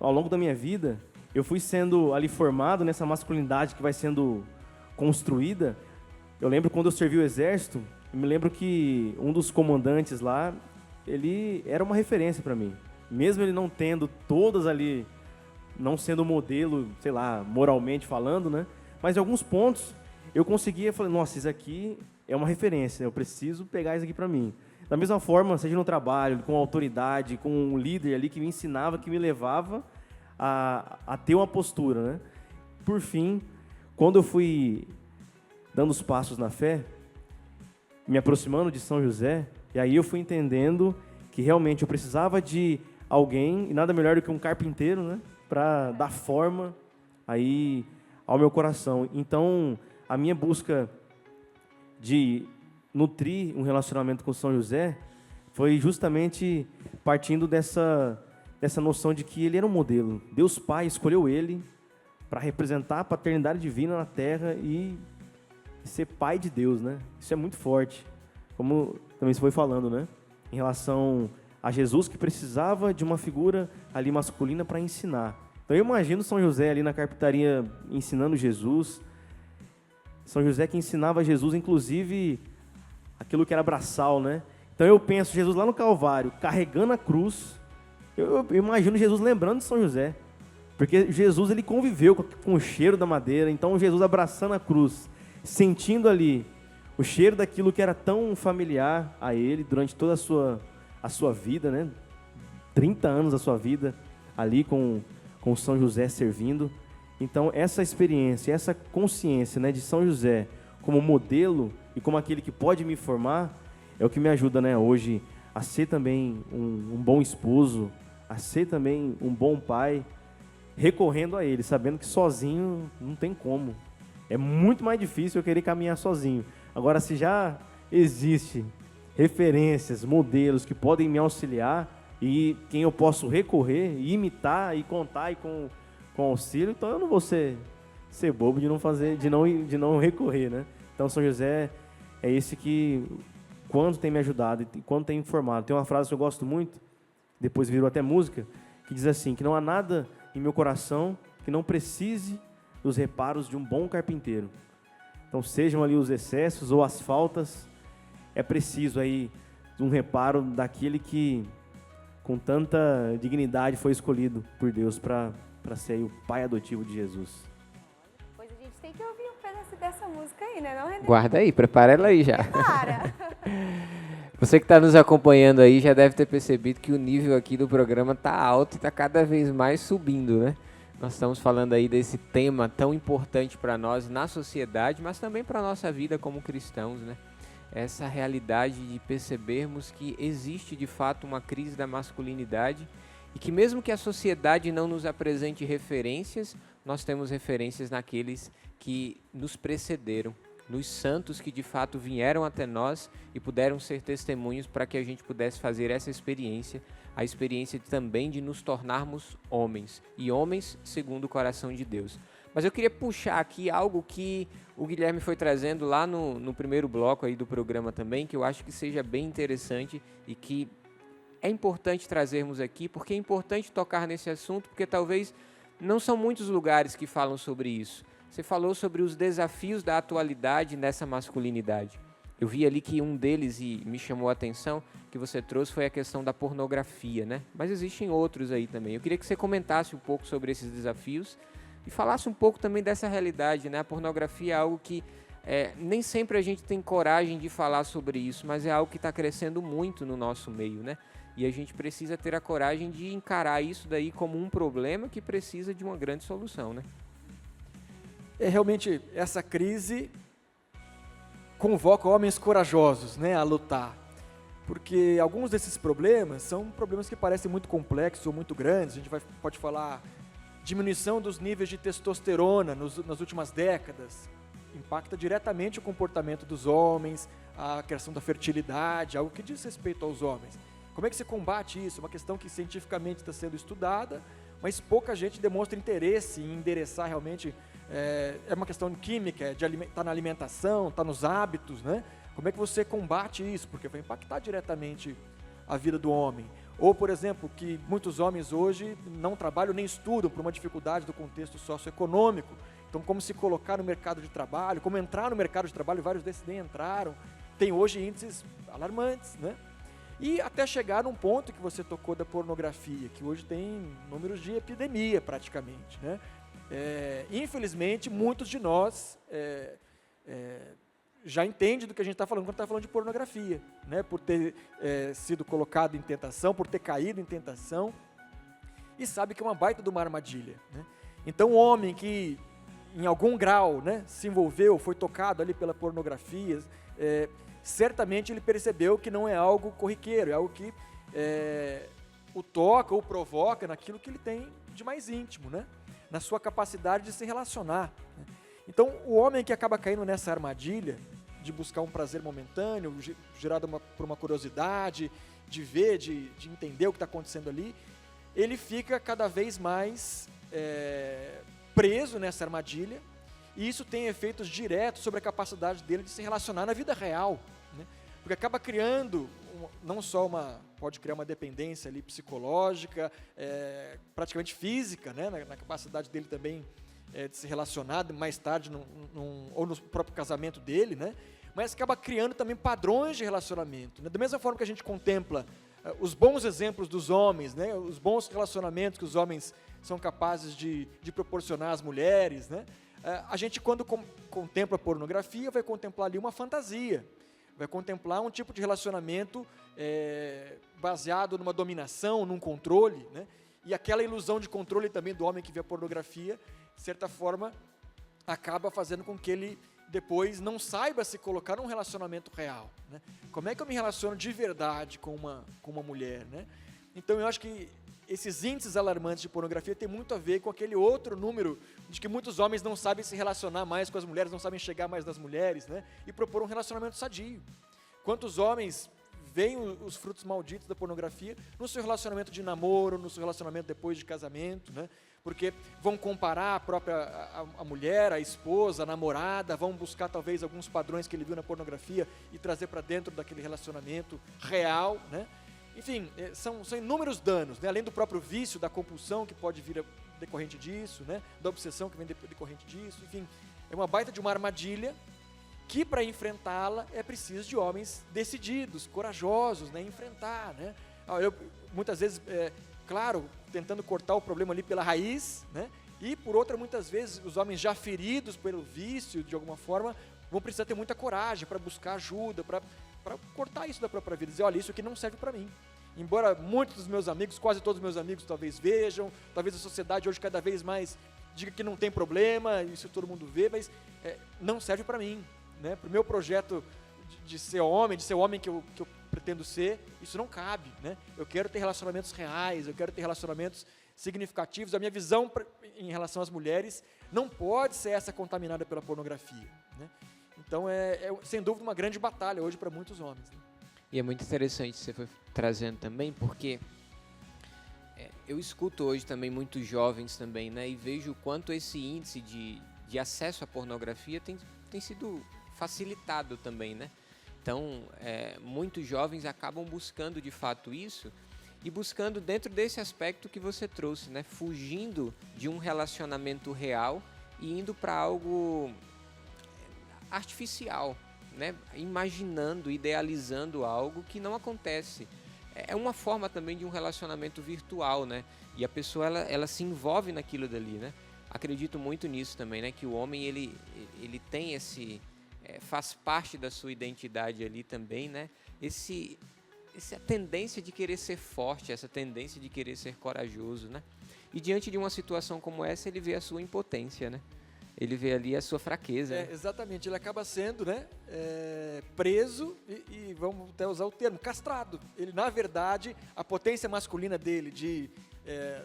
Ao longo da minha vida, eu fui sendo ali formado nessa masculinidade que vai sendo construída. Eu lembro quando eu servi o exército, eu me lembro que um dos comandantes lá, ele era uma referência para mim, mesmo ele não tendo todas ali, não sendo modelo, sei lá, moralmente falando, né? Mas em alguns pontos eu conseguia, falei, nossa, isso aqui é uma referência, eu preciso pegar isso aqui para mim. Da mesma forma, seja no trabalho, com autoridade, com um líder ali que me ensinava, que me levava a ter uma postura, né? Por fim, quando eu fui dando os passos na fé, me aproximando de São José, e aí eu fui entendendo que realmente eu precisava de alguém, e nada melhor do que um carpinteiro, né? Para dar forma aí ao meu coração. Então, a minha busca de nutrir um relacionamento com São José foi justamente partindo dessa noção de que ele era um modelo. Deus Pai escolheu ele para representar a paternidade divina na Terra e ser pai de Deus, né? Isso é muito forte, como também se foi falando, né? Em relação a Jesus, que precisava de uma figura ali masculina para ensinar. Então eu imagino São José ali na carpintaria ensinando Jesus, São José que ensinava Jesus, inclusive, aquilo que era braçal, né? Então eu penso Jesus lá no Calvário, carregando a cruz. Eu imagino Jesus lembrando de São José, porque Jesus ele conviveu com o cheiro da madeira. Então Jesus abraçando a cruz, sentindo ali o cheiro daquilo que era tão familiar a ele durante toda a sua vida, né? 30 anos da sua vida ali com São José servindo. Então essa experiência, essa consciência, né, de São José como modelo e como aquele que pode me formar, é o que me ajuda, né, hoje a ser também um bom esposo, a ser também um bom pai, recorrendo a ele, sabendo que sozinho não tem como. É muito mais difícil eu querer caminhar sozinho. Agora, se já existe referências, modelos que podem me auxiliar e quem eu posso recorrer, imitar e contar e com auxílio, então eu não vou ser bobo de não recorrer, né? Então, São José é esse que, quando tem me ajudado e quando tem me informado. Tem uma frase que eu gosto muito, depois virou até música, que diz assim, que não há nada em meu coração que não precise dos reparos de um bom carpinteiro. Então, sejam ali os excessos ou as faltas, é preciso aí um reparo daquele que, com tanta dignidade, foi escolhido por Deus para ser aí o pai adotivo de Jesus. Pois a gente tem que ouvir um pedaço dessa música aí, né? Não, René? Guarda aí, prepara ela aí já. Prepara. Você que está nos acompanhando aí já deve ter percebido que o nível aqui do programa está alto e está cada vez mais subindo, né? Nós estamos falando aí desse tema tão importante para nós na sociedade, mas também para a nossa vida como cristãos, né? Essa realidade de percebermos que existe de fato uma crise da masculinidade e que mesmo que a sociedade não nos apresente referências, nós temos referências naqueles que nos precederam, nos santos que de fato vieram até nós e puderam ser testemunhos para que a gente pudesse fazer essa experiência, a experiência também de nos tornarmos homens, e homens segundo o coração de Deus. Mas eu queria puxar aqui algo que o Guilherme foi trazendo lá no primeiro bloco aí do programa também, que eu acho que seja bem interessante e que é importante trazermos aqui, porque é importante tocar nesse assunto, porque talvez não são muitos lugares que falam sobre isso. Você falou sobre os desafios da atualidade nessa masculinidade. Eu vi ali que um deles, e me chamou a atenção, que você trouxe foi a questão da pornografia, né? Mas existem outros aí também. Eu queria que você comentasse um pouco sobre esses desafios e falasse um pouco também dessa realidade, né? A pornografia é algo que nem sempre a gente tem coragem de falar sobre isso, mas é algo que está crescendo muito no nosso meio, né? E a gente precisa ter a coragem de encarar isso daí como um problema que precisa de uma grande solução, né? Realmente, essa crise convoca homens corajosos, né, a lutar. Porque alguns desses problemas são problemas que parecem muito complexos ou muito grandes. A gente pode falar diminuição dos níveis de testosterona nas últimas décadas. Impacta diretamente o comportamento dos homens, a questão da fertilidade, algo que diz respeito aos homens. Como é que se combate isso? Uma questão que cientificamente está sendo estudada, mas pouca gente demonstra interesse em endereçar realmente. É uma questão química, está na alimentação, está nos hábitos, né? Como é que você combate isso? Porque vai impactar diretamente a vida do homem. Ou, por exemplo, que muitos homens hoje não trabalham nem estudam por uma dificuldade do contexto socioeconômico. Então, como se colocar no mercado de trabalho, como entrar no mercado de trabalho, vários desses nem entraram. Tem hoje índices alarmantes, né? E até chegar num ponto que você tocou da pornografia, que hoje tem números de epidemia praticamente, né? Infelizmente, muitos de nós já entendem do que a gente está falando quando está falando de pornografia, né? Por ter sido colocado em tentação, por ter caído em tentação, e sabe que é uma baita de uma armadilha, né? Então, o homem que em algum grau, né, se envolveu, foi tocado ali pela pornografia, certamente ele percebeu que não é algo corriqueiro, é algo que o toca ou provoca naquilo que ele tem de mais íntimo, né? Na sua capacidade de se relacionar, né? Então, o homem que acaba caindo nessa armadilha de buscar um prazer momentâneo, gerado por uma curiosidade, de ver, de entender o que está acontecendo ali, ele fica cada vez mais preso nessa armadilha, e isso tem efeitos diretos sobre a capacidade dele de se relacionar na vida real, né? Porque acaba criando, pode criar uma dependência ali psicológica, praticamente física, né? Na capacidade dele também de se relacionar mais tarde, ou no próprio casamento dele, né? Mas acaba criando também padrões de relacionamento, né? Da mesma forma que a gente contempla os bons exemplos dos homens, né? Os bons relacionamentos que os homens são capazes de proporcionar às mulheres, né? A gente, quando contempla a pornografia, vai contemplar ali uma fantasia, vai contemplar um tipo de relacionamento baseado numa dominação, num controle, né? E aquela ilusão de controle também do homem que vê a pornografia, de certa forma, acaba fazendo com que ele depois não saiba se colocar num relacionamento real, né? Como é que eu me relaciono de verdade com uma mulher, né? Então, eu acho que esses índices alarmantes de pornografia têm muito a ver com aquele outro número de que muitos homens não sabem se relacionar mais com as mulheres, não sabem chegar mais nas mulheres, né? E propor um relacionamento sadio. Quantos homens veem os frutos malditos da pornografia no seu relacionamento de namoro, no seu relacionamento depois de casamento, né? Porque vão comparar a mulher, a esposa, a namorada, vão buscar talvez alguns padrões que ele viu na pornografia e trazer para dentro daquele relacionamento real, né? Enfim, são inúmeros danos, né? Além do próprio vício, da compulsão que pode vir decorrente disso, né? Da obsessão que vem decorrente disso, enfim, é uma baita de uma armadilha que, para enfrentá-la, é preciso de homens decididos, corajosos, né? Enfrentar, né? Muitas vezes, claro, tentando cortar o problema ali pela raiz, né? E, por outra, muitas vezes, os homens já feridos pelo vício, de alguma forma, vão precisar ter muita coragem para buscar ajuda, para cortar isso da própria vida, dizer, olha, isso aqui não serve para mim. Embora muitos dos meus amigos, quase todos os meus amigos talvez vejam, talvez a sociedade hoje cada vez mais diga que não tem problema, isso todo mundo vê, mas não serve para mim, né? Para o meu projeto de ser homem, que eu pretendo ser, isso não cabe, né? Eu quero ter relacionamentos reais, eu quero ter relacionamentos significativos. A minha visão em relação às mulheres não pode ser essa contaminada pela pornografia, né? Então, sem dúvida, uma grande batalha hoje para muitos homens, né? E é muito interessante você foi trazendo também, porque eu escuto hoje também muitos jovens também, né? E vejo o quanto esse índice de acesso à pornografia tem sido facilitado também, né? Então, muitos jovens acabam buscando de fato isso e buscando dentro desse aspecto que você trouxe, né? Fugindo de um relacionamento real e indo para algo artificial, né? Imaginando, idealizando algo que não acontece. É uma forma também de um relacionamento virtual, né? E a pessoa ela se envolve naquilo dali, né? Acredito muito nisso também, né? Que o homem ele tem faz parte da sua identidade ali também, né? Essa tendência de querer ser forte, essa tendência de querer ser corajoso, né? E diante de uma situação como essa, ele vê a sua impotência, né? Ele vê ali a sua fraqueza. Né? Exatamente, ele acaba sendo, né, preso e vamos até usar o termo, castrado. Ele, na verdade, a potência masculina dele de,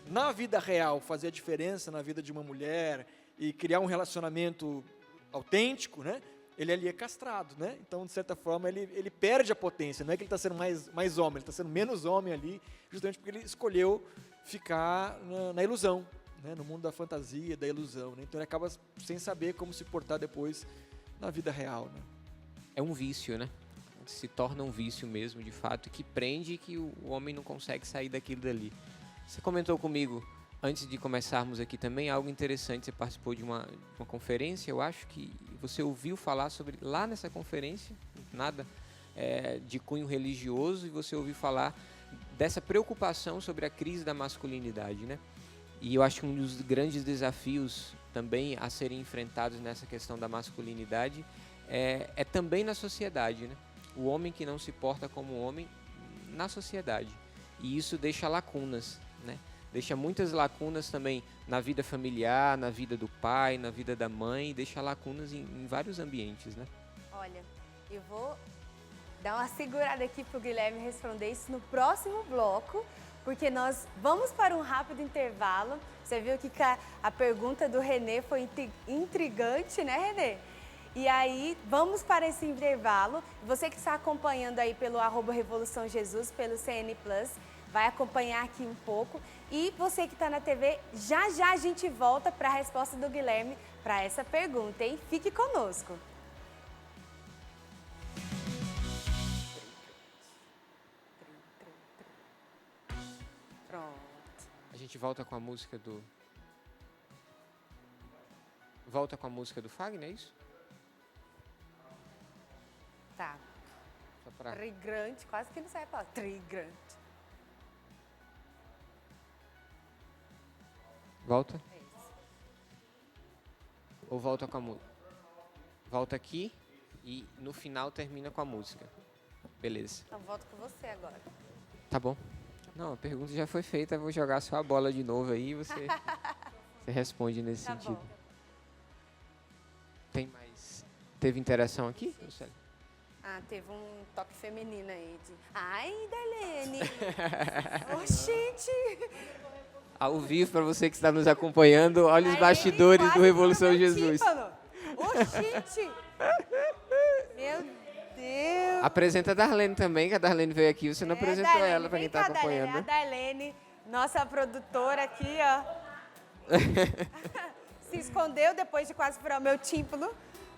na vida real, fazer a diferença na vida de uma mulher e criar um relacionamento autêntico, né? Ele ali é castrado, né? Então, de certa forma, ele perde a potência. Não é que ele está sendo mais homem, ele está sendo menos homem ali, justamente porque ele escolheu ficar na ilusão, né? No mundo da fantasia, da ilusão, né? Então, ele acaba sem saber como se portar depois na vida real, né? É um vício, né? Se torna um vício mesmo, de fato, que prende e que o homem não consegue sair daquilo dali. Você comentou comigo, antes de começarmos aqui também, algo interessante. Você participou de uma conferência, eu acho que você ouviu falar sobre, lá nessa conferência, nada, de cunho religioso e você ouvir falar dessa preocupação sobre a crise da masculinidade, né? E eu acho que um dos grandes desafios também a serem enfrentados nessa questão da masculinidade é também na sociedade, né? O homem que não se porta como homem na sociedade. E isso deixa lacunas, né? Deixa muitas lacunas também na vida familiar, na vida do pai, na vida da mãe, deixa lacunas em vários ambientes, né? Olha, eu vou dar uma segurada aqui para o Guilherme responder isso no próximo bloco, porque nós vamos para um rápido intervalo. Você viu que a pergunta do Renê foi intrigante, né, Renê? E aí, vamos para esse intervalo. Você que está acompanhando aí pelo @Revolução Jesus, pelo CN Plus, vai acompanhar aqui um pouco. E você que está na TV, já já a gente volta para a resposta do Guilherme para essa pergunta, hein? Fique conosco. Pronto. A gente volta com a música do... Volta com a música do Fagner, é isso? Tá. Só pra... Trigrante, quase que não sai a palavra. Trigrante. Volta? É isso. Ou volta com a música? Volta aqui e no final termina com a música. Beleza. Então volto com você agora. Tá bom. Não, a pergunta já foi feita, eu vou jogar só a bola de novo aí e você responde nesse Tá sentido. bom. Tem mais... Teve interação aqui, Lucélia? Ah, teve um toque feminino aí de... Ai, Darlene! Oxente! Ao vivo, para você que está nos acompanhando, olha os Aí, bastidores quase do Revolução no meu Jesus. tímpano. Oxente! Meu Deus! Apresenta a Darlene também, que a Darlene veio aqui, você não apresentou Darlene, ela para quem vem está cá, Darlene. acompanhando. A Darlene, nossa produtora aqui, ó. Se escondeu depois de quase furar o meu tímpano,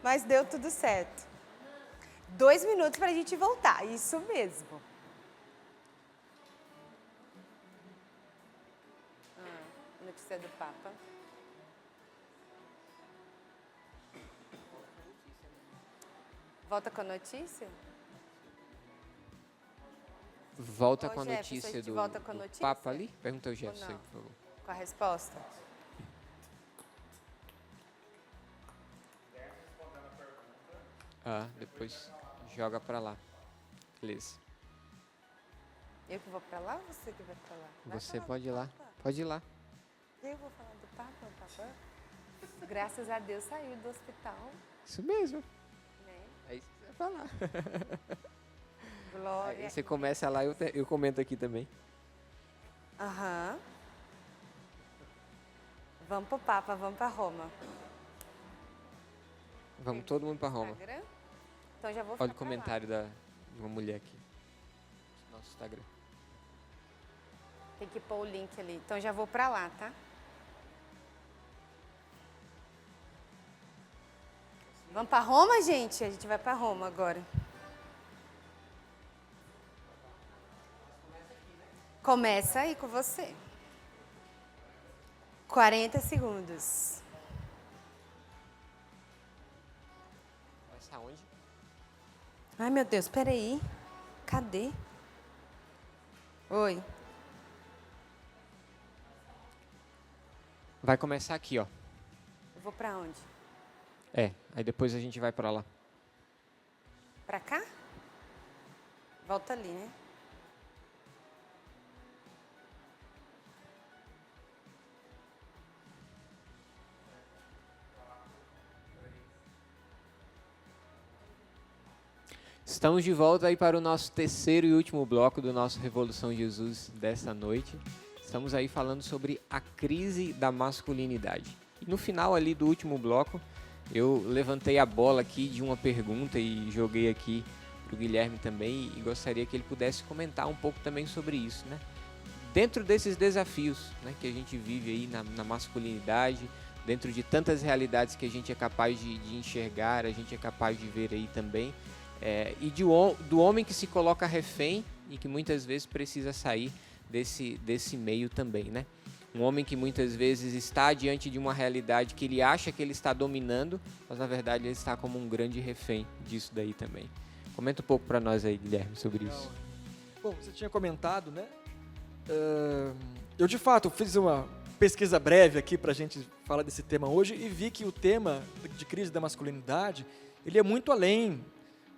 mas deu tudo certo. 2 minutos para a gente voltar, isso mesmo. Notícia do Papa. Volta com a notícia? Volta Ô, com a Jefferson, a notícia gente do, volta com a do notícia? Papa ali. Pergunta ao Jefferson, não? aí, por favor. Com a resposta? Depois joga para lá. Beleza. Eu que vou para lá ou você que vai para lá? Vai Você falar pode do ir lá. Papa? Pode ir lá. Eu vou falar do Papa, o Papa. Graças a Deus saiu do hospital, Isso mesmo. né? É isso que você vai falar. Glória. Aí você começa lá, eu comento aqui também. Aham. Vamos pro Papa, vamos para Roma. Vamos todo mundo para Roma. Instagram? Então já vou ficar Olha o pra lá. comentário de uma mulher aqui. Nosso Instagram. Tem que pôr o link ali. Então já vou para lá, tá? Vamos para Roma, gente? A gente vai para Roma agora. Começa aí com você. 40 segundos. Começa aonde? Ai, meu Deus, peraí. Cadê? Oi. Vai começar aqui, ó. Eu vou para onde? Aí depois a gente vai para lá. Para cá? Volta ali, né? Estamos de volta aí para o nosso terceiro e último bloco do nosso Revolução Jesus dessa noite. Estamos aí falando sobre a crise da masculinidade. E no final ali do último bloco, eu levantei a bola aqui de uma pergunta e joguei aqui para o Guilherme também e gostaria que ele pudesse comentar um pouco também sobre isso, né? Dentro desses desafios, né, que a gente vive aí na masculinidade, dentro de tantas realidades que a gente é capaz de enxergar, a gente é capaz de ver aí também, e do homem que se coloca refém e que muitas vezes precisa sair desse meio também, né? Um homem que muitas vezes está diante de uma realidade que ele acha que ele está dominando, mas na verdade ele está como um grande refém disso daí também. Comenta um pouco para nós aí, Guilherme, sobre Legal. isso. Bom, você tinha comentado, né? Eu, de fato, fiz uma pesquisa breve aqui para a gente falar desse tema hoje e vi que o tema de crise da masculinidade, ele é muito além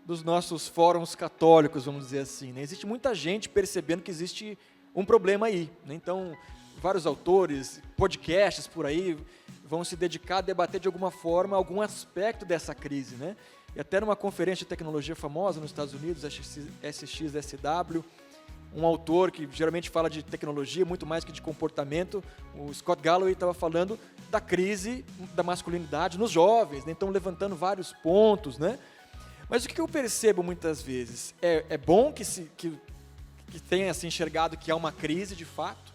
dos nossos fóruns católicos, vamos dizer assim, né? Existe muita gente percebendo que existe um problema aí, né? Então, vários autores, podcasts por aí vão se dedicar a debater de alguma forma algum aspecto dessa crise, né? E até numa conferência de tecnologia famosa nos Estados Unidos, SXSW, um autor que geralmente fala de tecnologia muito mais que de comportamento, o Scott Galloway estava falando da crise da masculinidade nos jovens, né? Então levantando vários pontos, né? Mas o que eu percebo muitas vezes é bom que tenha se enxergado que há uma crise de fato,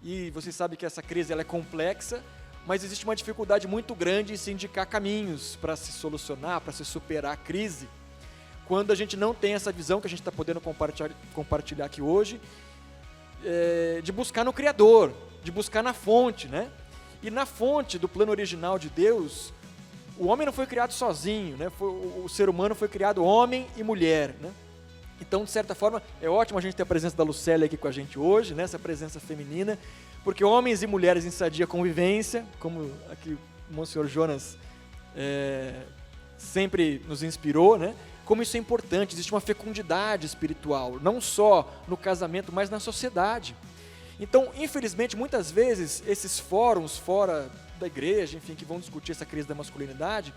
e vocês sabem que essa crise ela é complexa, mas existe uma dificuldade muito grande em se indicar caminhos para se solucionar, para se superar a crise, quando a gente não tem essa visão que a gente está podendo compartilhar aqui hoje, de buscar no Criador, de buscar na fonte, né? E na fonte do plano original de Deus, o homem não foi criado sozinho, né? O ser humano foi criado homem e mulher, né? Então, de certa forma, é ótimo a gente ter a presença da Lucélia aqui com a gente hoje, né? Essa presença feminina, porque homens e mulheres em sadia convivência, como aqui o Monsenhor Jonas sempre nos inspirou, né? Como isso é importante, existe uma fecundidade espiritual, não só no casamento, mas na sociedade. Então, infelizmente, muitas vezes, esses fóruns fora da igreja, enfim, que vão discutir essa crise da masculinidade,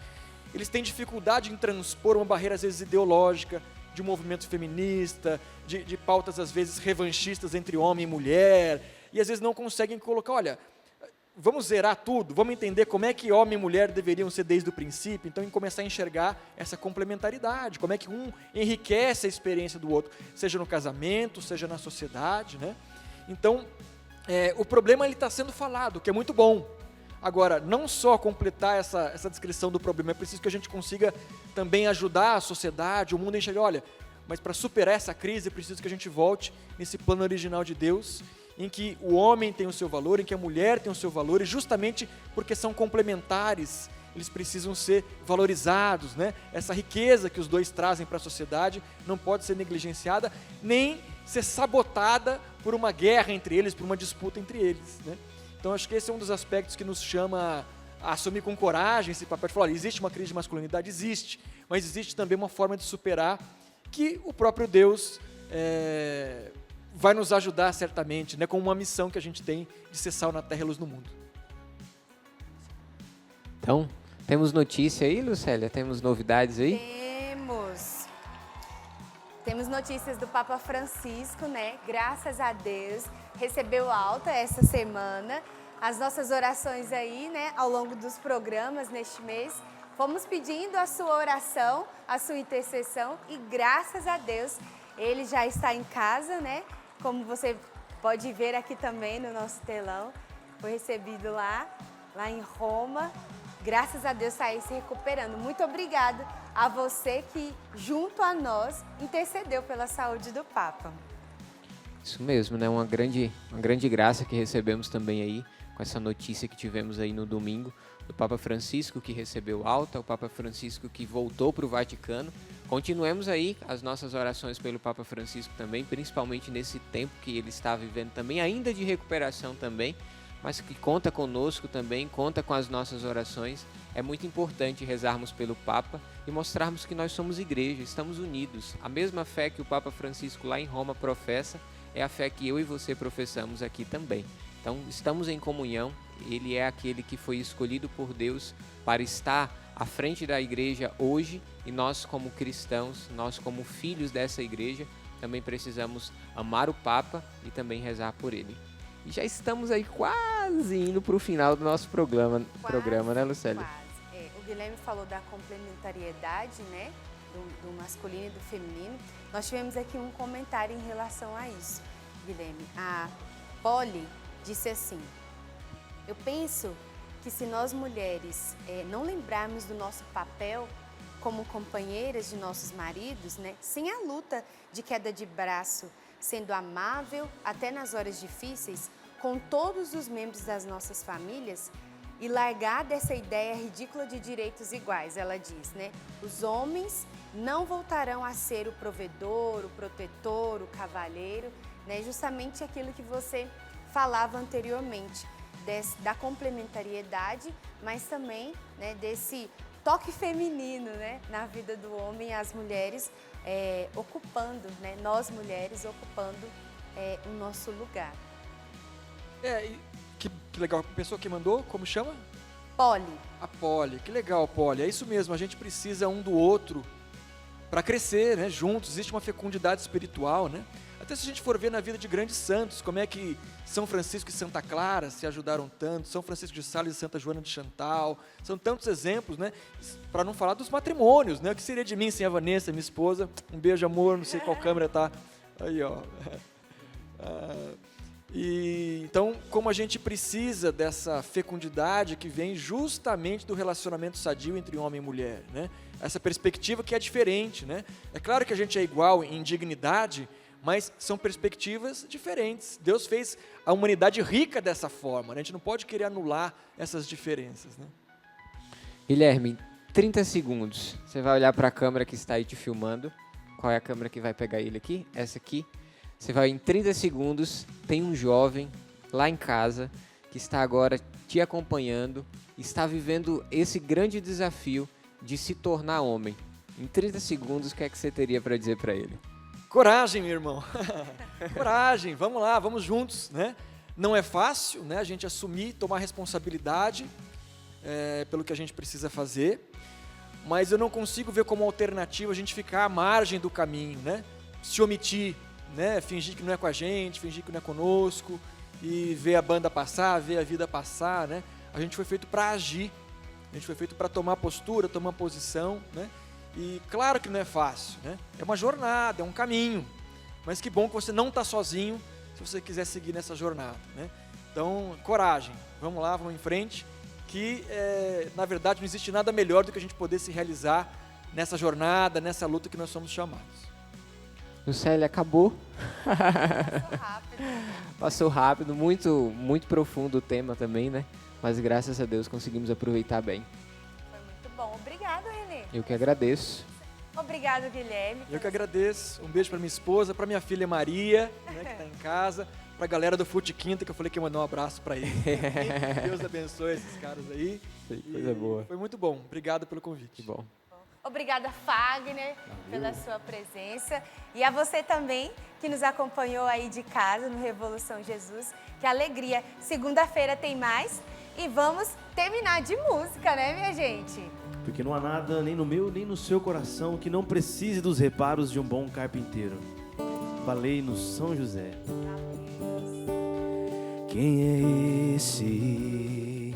eles têm dificuldade em transpor uma barreira, às vezes, ideológica, de um movimento feminista, de pautas, às vezes, revanchistas entre homem e mulher, e às vezes não conseguem colocar, olha, vamos zerar tudo, vamos entender como é que homem e mulher deveriam ser desde o princípio, então em começar a enxergar essa complementaridade, como é que um enriquece a experiência do outro, seja no casamento, seja na sociedade, né? Então, o problema está sendo falado, o que é muito bom. Agora, não só completar essa descrição do problema, é preciso que a gente consiga também ajudar a sociedade, o mundo a enxergar, olha, mas para superar essa crise é preciso que a gente volte nesse plano original de Deus, em que o homem tem o seu valor, em que a mulher tem o seu valor, e justamente porque são complementares, eles precisam ser valorizados, né? Essa riqueza que os dois trazem para a sociedade não pode ser negligenciada, nem ser sabotada por uma guerra entre eles, por uma disputa entre eles, né? Então, acho que esse é um dos aspectos que nos chama a assumir com coragem esse papel de falar, olha, existe uma crise de masculinidade? Existe, mas existe também uma forma de superar que o próprio Deus vai nos ajudar certamente, né, com uma missão que a gente tem de ser sal na terra e luz no mundo. Então, temos notícia aí, Lucélia? Temos novidades aí? Temos notícias do Papa Francisco, né? Graças a Deus, recebeu alta essa semana. As nossas orações aí, né, ao longo dos programas neste mês, fomos pedindo a sua oração, a sua intercessão, e graças a Deus, ele já está em casa, né? Como você pode ver aqui também no nosso telão, foi recebido lá em Roma. Graças a Deus está aí se recuperando. Muito obrigado a você que, junto a nós, intercedeu pela saúde do Papa. Isso mesmo, né? Uma grande graça que recebemos também aí, com essa notícia que tivemos aí no domingo, do Papa Francisco, que recebeu alta, o Papa Francisco que voltou para o Vaticano. Continuemos aí as nossas orações pelo Papa Francisco também, principalmente nesse tempo que ele está vivendo também, ainda de recuperação também, mas que conta conosco também, conta com as nossas orações. É muito importante rezarmos pelo Papa e mostrarmos que nós somos igreja, estamos unidos. A mesma fé que o Papa Francisco lá em Roma professa é a fé que eu e você professamos aqui também. Então, estamos em comunhão, ele é aquele que foi escolhido por Deus para estar à frente da igreja hoje, e nós como cristãos, nós como filhos dessa igreja, também precisamos amar o Papa e também rezar por ele. E já estamos aí quase indo para o final do nosso programa, né, Lucélia? Quase. O Guilherme falou da complementariedade, né, do masculino e do feminino. Nós tivemos aqui um comentário em relação a isso, Guilherme. A Polly disse assim: eu penso que se nós mulheres não lembrarmos do nosso papel como companheiras de nossos maridos, né, sem a luta de queda de braço, sendo amável até nas horas difíceis, com todos os membros das nossas famílias, e largar dessa ideia ridícula de direitos iguais. Ela diz, né? Os homens não voltarão a ser o provedor, o protetor, o cavalheiro, né? Justamente aquilo que você falava anteriormente, da complementariedade, mas também, né, desse toque feminino, né, na vida do homem, as mulheres ocupando, né, nós mulheres ocupando o nosso lugar. Que legal. A pessoa que mandou, como chama? Poli. A Poli. Que legal, Poli. É isso mesmo, a gente precisa um do outro para crescer, né, juntos. Existe uma fecundidade espiritual, né? Até se a gente for ver na vida de grandes santos, como é que São Francisco e Santa Clara se ajudaram tanto, São Francisco de Sales e Santa Joana de Chantal, são tantos exemplos, né? Para não falar dos matrimônios, né? O que seria de mim sem a Vanessa, minha esposa? Um beijo, amor, não sei qual câmera tá. Aí, ó. E então, como a gente precisa dessa fecundidade que vem justamente do relacionamento sadio entre homem e mulher, né? Essa perspectiva que é diferente, né? É claro que a gente é igual em dignidade, mas são perspectivas diferentes. Deus fez a humanidade rica dessa forma, né? A gente não pode querer anular essas diferenças, né? Guilherme, 30 segundos. Você vai olhar para a câmera que está aí te filmando. Qual é a câmera que vai pegar ele aqui? Essa aqui. Você vai em 30 segundos, tem um jovem lá em casa que está agora te acompanhando, está vivendo esse grande desafio de se tornar homem. Em 30 segundos, o que é que você teria para dizer para ele? Coragem, meu irmão. Coragem, vamos lá, vamos juntos, né? Não é fácil, né, a gente assumir, tomar responsabilidade pelo que a gente precisa fazer, mas eu não consigo ver como alternativa a gente ficar à margem do caminho, né? Se omitir, né? Fingir que não é com a gente, fingir que não é conosco, e ver a banda passar, ver a vida passar, né? A gente foi feito para agir, a gente foi feito para tomar postura, tomar posição, né? E claro que não é fácil, né? É uma jornada, é um caminho, mas que bom que você não está sozinho se você quiser seguir nessa jornada, né? Então, coragem, vamos lá, vamos em frente, que na verdade não existe nada melhor do que a gente poder se realizar nessa jornada, nessa luta que nós somos chamados. Lucélia, acabou. Passou rápido. Passou rápido, muito, muito profundo o tema também, né? Mas graças a Deus conseguimos aproveitar bem. Foi muito bom. Obrigado, Renê. Eu que agradeço. Obrigado, Guilherme. Eu que agradeço. Um beijo para minha esposa, para minha filha Maria, né, que está em casa, para a galera do Fute Quinta, que eu falei que ia mandar um abraço para eles. Deus abençoe esses caras aí. Coisa boa. Foi muito bom. Obrigado pelo convite. Que bom. Obrigada, Fagner, pela sua presença. E a você também, que nos acompanhou aí de casa no Revolução Jesus. Que alegria. Segunda-feira tem mais. E vamos terminar de música, né, minha gente? Porque não há nada, nem no meu, nem no seu coração, que não precise dos reparos de um bom carpinteiro. Falei no São José. Quem é esse?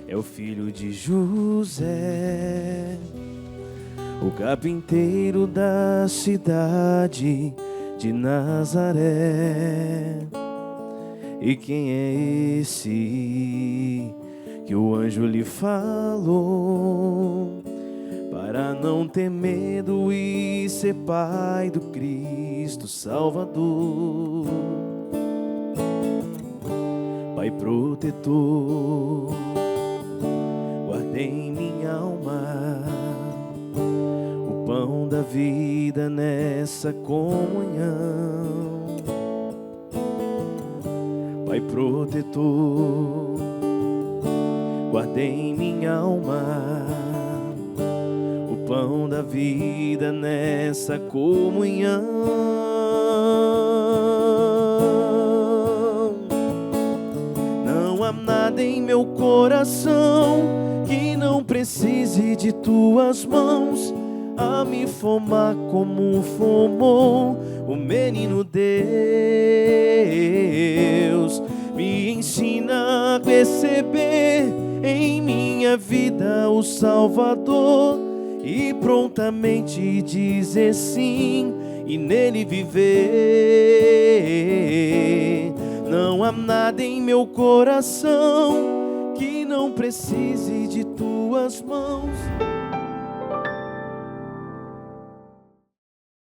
É o filho de José, o carpinteiro da cidade de Nazaré. E quem é esse que o anjo lhe falou para não ter medo e ser pai do Cristo Salvador? Pai protetor, guarda em minha alma o pão da vida nessa comunhão. Pai protetor, guarda em minha alma o pão da vida nessa comunhão. Não há nada em meu coração que não precise de tuas mãos a me formar como formou o menino Deus. Me ensina a perceber em minha vida o Salvador e prontamente dizer sim e nele viver. Não há nada em meu coração que não precise de tuas mãos